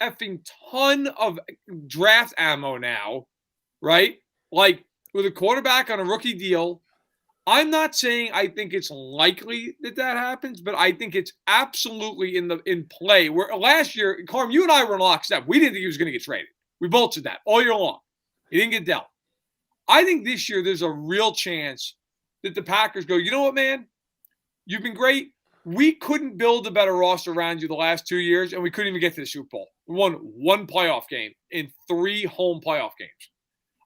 effing ton of draft ammo now, right? Like with a quarterback on a rookie deal. I'm not saying I think it's likely that happens, but I think it's absolutely in play. Where last year, Carm, you and I were in lockstep. We didn't think he was going to get traded. We both said that all year long. He didn't get dealt. I think this year there's a real chance that the Packers go, you know what, man? You've been great. We couldn't build a better roster around you the last 2 years, and we couldn't even get to the Super Bowl. We won 1 playoff game in 3 home playoff games.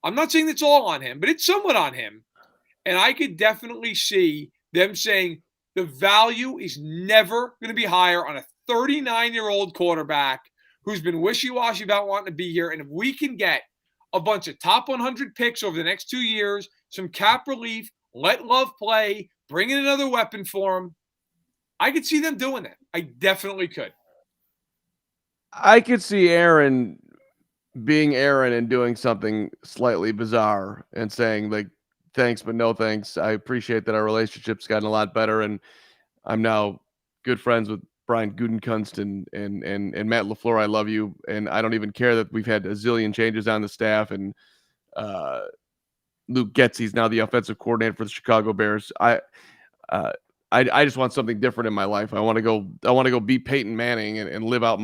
I'm not saying it's all on him, but it's somewhat on him. And I could definitely see them saying the value is never going to be higher on a 39-year-old quarterback who's been wishy-washy about wanting to be here. And if we can get a bunch of top 100 picks over the next 2 years, some cap relief, let Love play, bring in another weapon for him, I could see them doing that. I definitely could. I could see Aaron being Aaron and doing something slightly bizarre and saying, like, thanks, but no thanks. I appreciate that our relationship's gotten a lot better, and I'm now good friends with Brian Gutekunst and Matt LaFleur. I love you, and I don't even care that we've had a zillion changes on the staff, and Luke Getsy's now the offensive coordinator for the Chicago Bears. I just want something different in my life. I want to go beat Peyton Manning and live out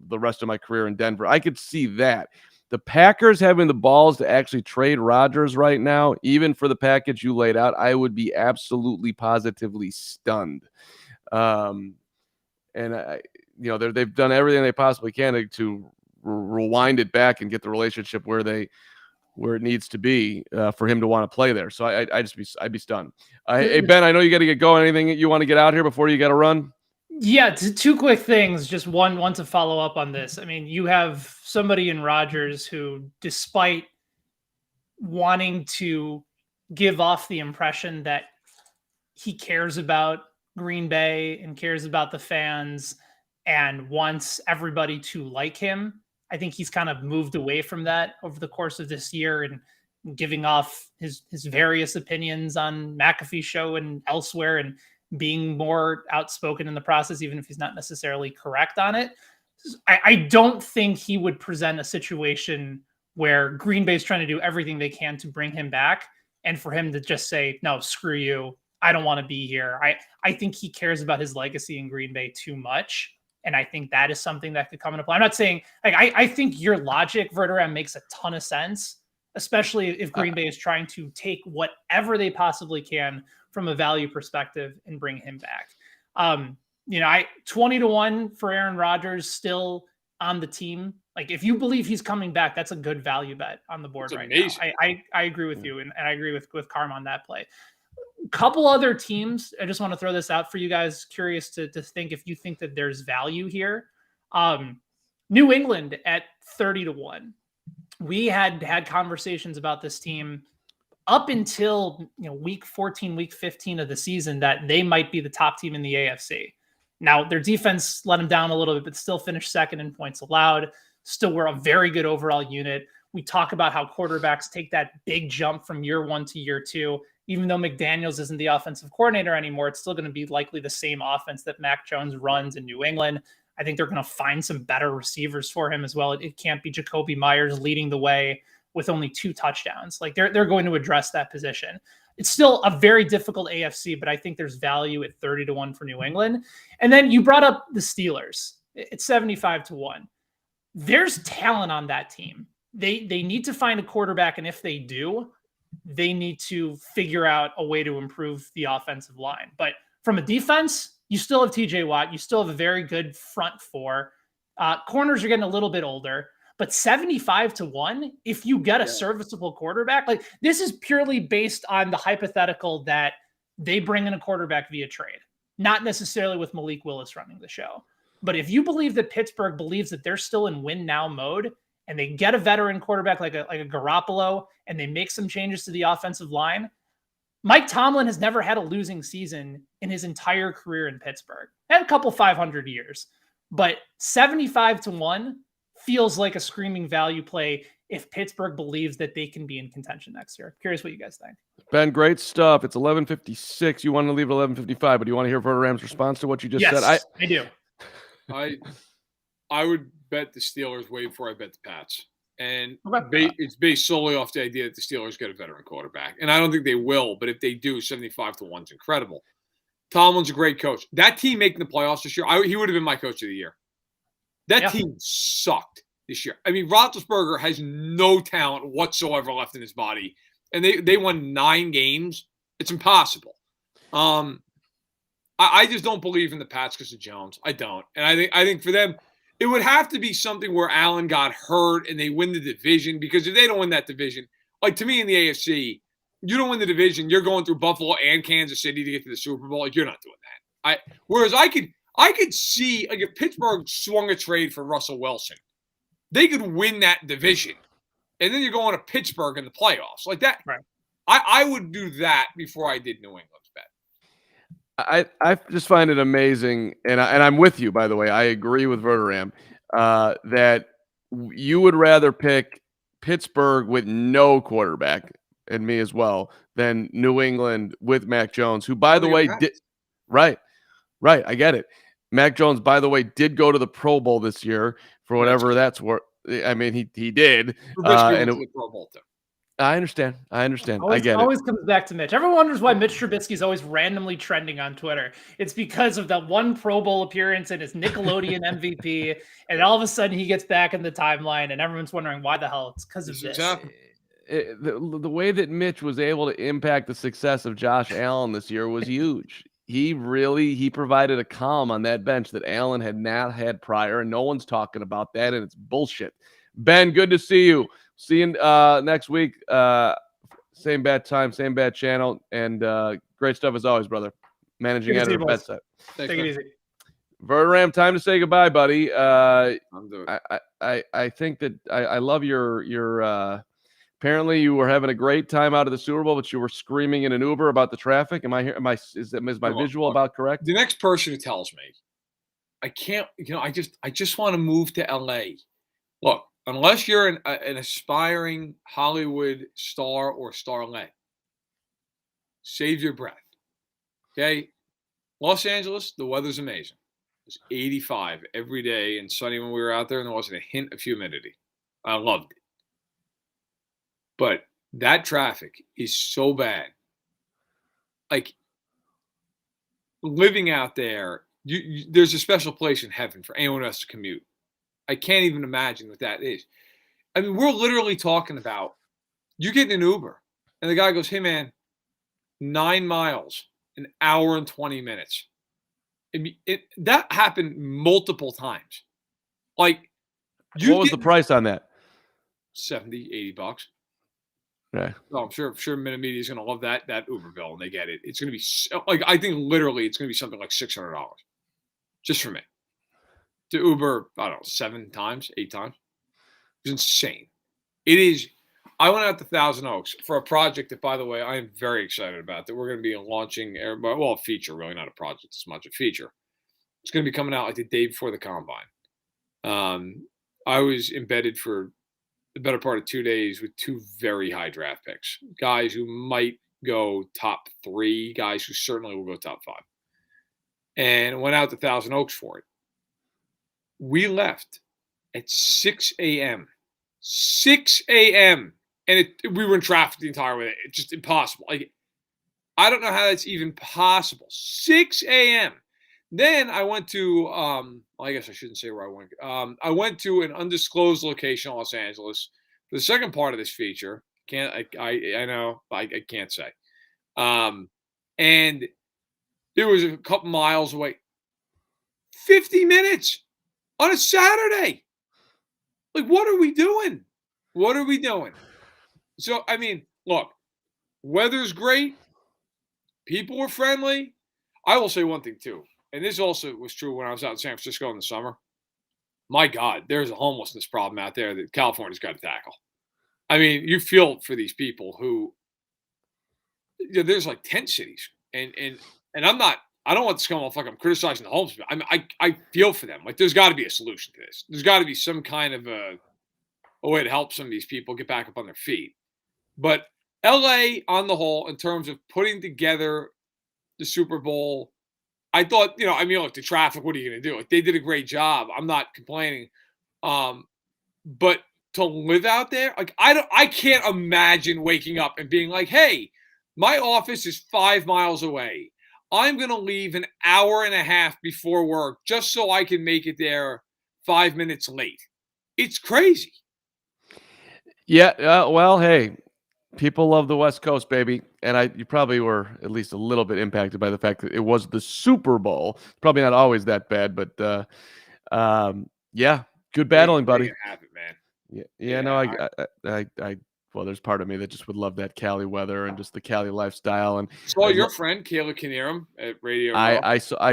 the rest of my career in Denver. I could see that. The Packers having the balls to actually trade Rodgers right now, even for the package you laid out, I would be absolutely positively stunned. And they've done everything they possibly can to rewind it back and get the relationship where it needs to be for him to want to play there. So I'd be stunned. Hey Ben, I know you got to get going. Anything you want to get out here before you got to run? Yeah, 2 quick things. Just one to follow up on this. I mean, you have somebody in Rodgers who, despite wanting to give off the impression that he cares about Green Bay and cares about the fans and wants everybody to like him, I think he's kind of moved away from that over the course of this year and giving off his various opinions on McAfee's show and elsewhere and being more outspoken in the process, even if he's not necessarily correct on it. I don't think he would present a situation where Green Bay's trying to do everything they can to bring him back, and for him to just say, no, screw you, I don't want to be here. I think he cares about his legacy in Green Bay too much, and I think that is something that could come into play. I'm not saying, like, I think your logic, Verderame, makes a ton of sense, especially if Green Bay is trying to take whatever they possibly can from a value perspective and bring him back. 20-1 for Aaron Rodgers still on the team. Like, if you believe he's coming back, that's a good value bet on the board right now. I agree with you, and I agree with Carm on that play. Couple other teams, I just want to throw this out for you guys, curious to think if you think that there's value here. New England at 30-1. We had conversations about this team up until week 14, week 15 of the season that they might be the top team in the AFC. Now, their defense let them down a little bit, but still finished second in points allowed. Still were a very good overall unit. We talk about how quarterbacks take that big jump from year 1 to year 2. Even though McDaniels isn't the offensive coordinator anymore, it's still going to be likely the same offense that Mac Jones runs in New England. I think they're going to find some better receivers for him as well. It can't be Jacoby Myers leading the way with only 2 touchdowns. Like, they're going to address that position. It's still a very difficult AFC, but I think there's value at 30-1 for New England. And then you brought up the Steelers. It's 75-1. There's talent on that team. They need to find a quarterback, and if they do, they need to figure out a way to improve the offensive line. But from a defense, You still have TJ Watt. You still have a very good front four. Corners are getting a little bit older, but 75-1, if you get a serviceable quarterback, like this is purely based on the hypothetical that they bring in a quarterback via trade, not necessarily with Malik Willis running the show. But if you believe that Pittsburgh believes that they're still in win now mode and they get a veteran quarterback like a Garoppolo and they make some changes to the offensive line, Mike Tomlin has never had a losing season in his entire career in Pittsburgh. Had a couple 500 years, but 75-1 feels like a screaming value play if Pittsburgh believes that they can be in contention next year. Curious what you guys think. Ben, great stuff. It's 11:56. You want to leave at 11:55, but do you want to hear Verder Ram's response to what you just said? I do. I would bet the Steelers way before I bet the Pats. And it's based solely off the idea that the Steelers get a veteran quarterback. And I don't think they will, but if they do, 75-1 is incredible. Tomlin's a great coach. That team making the playoffs this year, he would have been my coach of the year. That team sucked this year. I mean, Roethlisberger has no talent whatsoever left in his body. And they won 9 games. It's impossible. I just don't believe in the Pats because of Jones. I don't. And I think for them, it would have to be something where Allen got hurt and they win the division, because if they don't win that division, like to me in the AFC, you don't win the division, you're going through Buffalo and Kansas City to get to the Super Bowl. Like, you're not doing that. Whereas I could see, like, if Pittsburgh swung a trade for Russell Wilson, they could win that division. And then you're going to Pittsburgh in the playoffs. Like that. Right. I would do that before I did New England's bet. I just find it amazing, and I'm with you, by the way. I agree with Verder Ram that you would rather pick Pittsburgh with no quarterback, and me as well, than New England with Mac Jones, who, by the way, did right. I get it. Mac Jones, by the way, did go to the Pro Bowl this year for whatever that's worth. I mean, he did, and it, Pro Bowl too. I understand. I get it. Always comes back to Mitch. Everyone wonders why Mitch Trubisky is always randomly trending on Twitter. It's because of that one Pro Bowl appearance and his Nickelodeon MVP, and all of a sudden he gets back in the timeline, and everyone's wondering why the hell. It's because of this. The way that Mitch was able to impact the success of Josh Allen this year was huge. He provided a calm on that bench that Allen had not had prior, and no one's talking about that, and it's bullshit. Ben, good to see you. See you next week. Same bad time, same bad channel, and great stuff as always, brother. Managing editor of BetSet. Take it easy. Verder Ram, time to say goodbye, buddy. I'm doing it. I think that I love your apparently you were having a great time out of the Super Bowl, but you were screaming in an Uber about the traffic. Am I here? Is my visual about correct? The next person who tells me I can't, I just want to move to LA. Look, unless you're an aspiring Hollywood star or starlet, save your breath. Okay? Los Angeles, the weather's amazing. It was 85 every day and sunny when we were out there, and there wasn't a hint of humidity. I loved it. But that traffic is so bad. Like, living out there, there's a special place in heaven for anyone who has to commute. I can't even imagine what that is. I mean, we're literally talking about you get in an Uber, and the guy goes, "Hey, man, 9 miles, an hour and 20 minutes." That happened multiple times. Like, what was the price on that? $70, $80. Yeah. Oh, I'm sure Minute Media is going to love that Uber bill, and they get it. It's going to be like, I think literally it's going to be something like $600 just for me to Uber. I don't know, 7 times, 8 times. It's insane. It is. I went out to Thousand Oaks for a project that, by the way, I am very excited about. That we're going to be launching. Well, a feature, really, not a project as much, a feature. It's going to be coming out like the day before the combine. I was embedded for the better part of 2 days with 2 very high draft picks, guys who might go top 3, guys who certainly will go top 5, and went out to Thousand Oaks for it. We left at 6 a.m. 6 a.m. And we were in traffic the entire way. It's just impossible. Like, I don't know how that's even possible. 6 a.m. Then I went to, I guess I shouldn't say where I went. I went to an undisclosed location in Los Angeles for the second part of this feature. I know, I can't say. And it was a couple miles away. 50 minutes on a Saturday. Like, what are we doing? What are we doing? So, I mean, look, weather's great. People were friendly. I will say one thing, too. And this also was true when I was out in San Francisco in the summer. My God, there's a homelessness problem out there that California's got to tackle. I mean, you feel for these people who, there's like tent cities. And I don't want this to come off like I'm criticizing the homeless people. I feel for them. Like, there's got to be a solution to this. There's got to be some kind of a way to help some of these people get back up on their feet. But LA, on the whole, in terms of putting together the Super Bowl, I thought, look, the traffic, what are you going to do? Like, they did a great job. I'm not complaining. But to live out there, like, I can't imagine waking up and being like, hey, my office is 5 miles away. I'm going to leave an hour and a half before work just so I can make it there 5 minutes late. It's crazy. Yeah. Well, hey, people love the West Coast, baby. And you probably were at least a little bit impacted by the fact that it was the Super Bowl. Probably not always that bad, but yeah, good battling, buddy. Make it happen, man. Yeah. No, I well, there's part of me that just would love that Cali weather and just the Cali lifestyle. And saw your friend Kayla Knierim at Radio.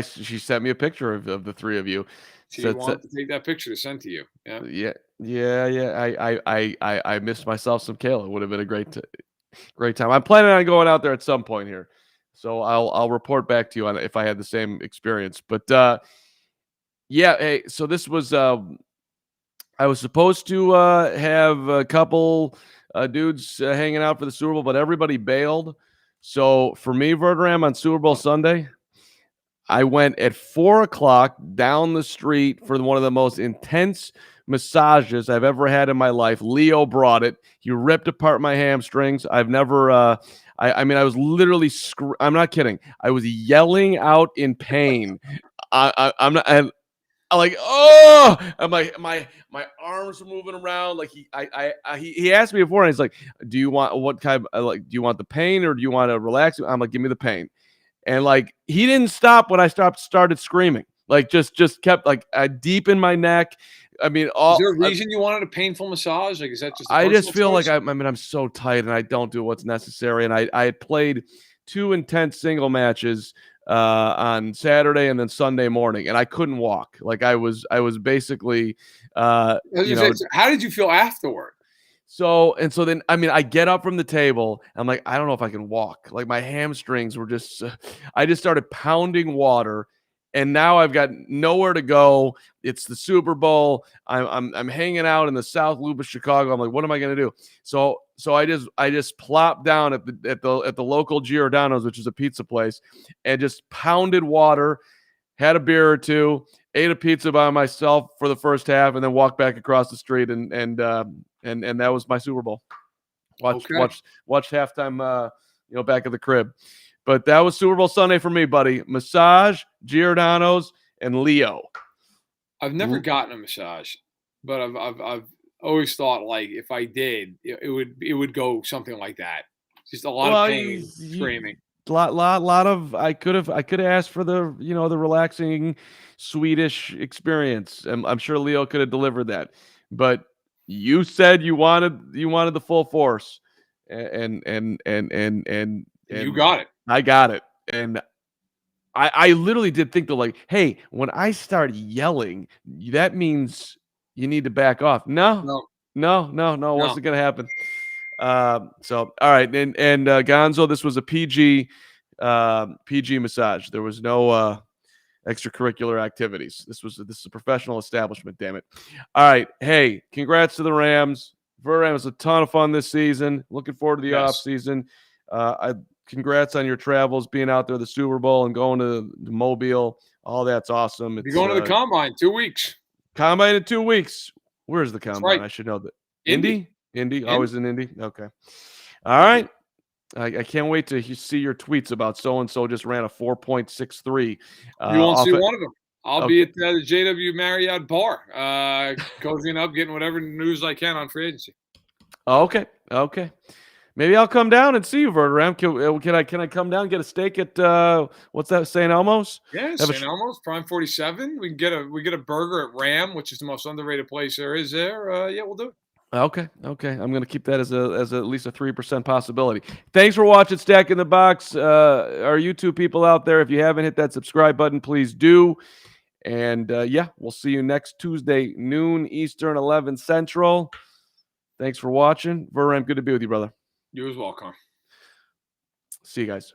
She sent me a picture of the three of you. She wanted to take that picture to send to you. Yeah. I missed myself some Kayla. It would have been a great time. I'm planning on going out there at some point here, so I'll report back to you on it if I had the same experience. But yeah, hey, so this was I was supposed to have a couple dudes hanging out for the Super Bowl, but everybody bailed. So for me, Verderam, on Super Bowl Sunday, I went at 4:00 down the street for one of the most intense massages I've ever had in my life. Leo brought it. He ripped apart my hamstrings. I've never, I mean, I was literally, I'm not kidding. I was yelling out in pain. I'm not, and I'm like, oh, I'm like, my arms are moving around. Like he asked me before, and he's like, do you want, what kind of, like, do you want the pain or do you want to relax? I'm like, give me the pain. And like, he didn't stop when I started screaming. Like, just kept like deep in my neck. I mean, is there a reason you wanted a painful massage? Like, is that just? I just feel choice? Like I'm so tight and I don't do what's necessary. And I had played 2 intense single matches on Saturday and then Sunday morning, and I couldn't walk. Like I was basically, how did you feel afterward? So then, I mean, I get up from the table. I'm like, I don't know if I can walk. Like my hamstrings were just, I just started pounding water, and now I've got nowhere to go. It's the Super Bowl. I'm hanging out in the South Loop of Chicago. I'm like, what am I gonna do? So I just plopped down at the local Giordano's, which is a pizza place, and just pounded water, had a beer or two, ate a pizza by myself for the first half, and then walked back across the street and that was my Super Bowl. Watched halftime, back at the crib. But that was Super Bowl Sunday for me, buddy. Massage, Giordano's, and Leo. I've never gotten a massage, but I've always thought, like, if I did, it would go something like that. Just a lot of pain, screaming. Lot of I could have asked for the the relaxing Swedish experience. I'm sure Leo could have delivered that, but you said you wanted the full force, and you got it. I got it, and I literally did think that, like, hey, when I start yelling, that means you need to back off. No. Wasn't gonna happen. So all right, and Gonzo, this was a PG massage. There was no extracurricular activities. This is a professional establishment, damn it. All right. Hey, congrats to the Rams. Verderam was a ton of fun this season. Looking forward to the off season. Congrats on your travels, being out there the Super Bowl and going to Mobile. All that's awesome. You're going to the Combine 2 weeks. Combine in 2 weeks. Where's the Combine? Right. I should know that. Indy. Always in Indy. Okay. All right. I can't wait to see your tweets about so-and-so just ran a 4.63. You won't see one of them. I'll be at the JW Marriott bar, cozying up, getting whatever news I can on free agency. Okay. Maybe I'll come down and see you, Verderam. Can I come down and get a steak at what's that, St. Elmo's? Yeah, St. Elmo's, Prime 47. We can get a burger at Ram, which is the most underrated place there is there. Yeah, we'll do it. Okay. I'm going to keep that as at least a 3% possibility. Thanks for watching Stack in the Box. Our YouTube people out there, if you haven't hit that subscribe button, please do. And yeah, we'll see you next Tuesday, noon Eastern, 11 Central. Thanks for watching. Verderam, good to be with you, brother. You as well, Con. See you guys.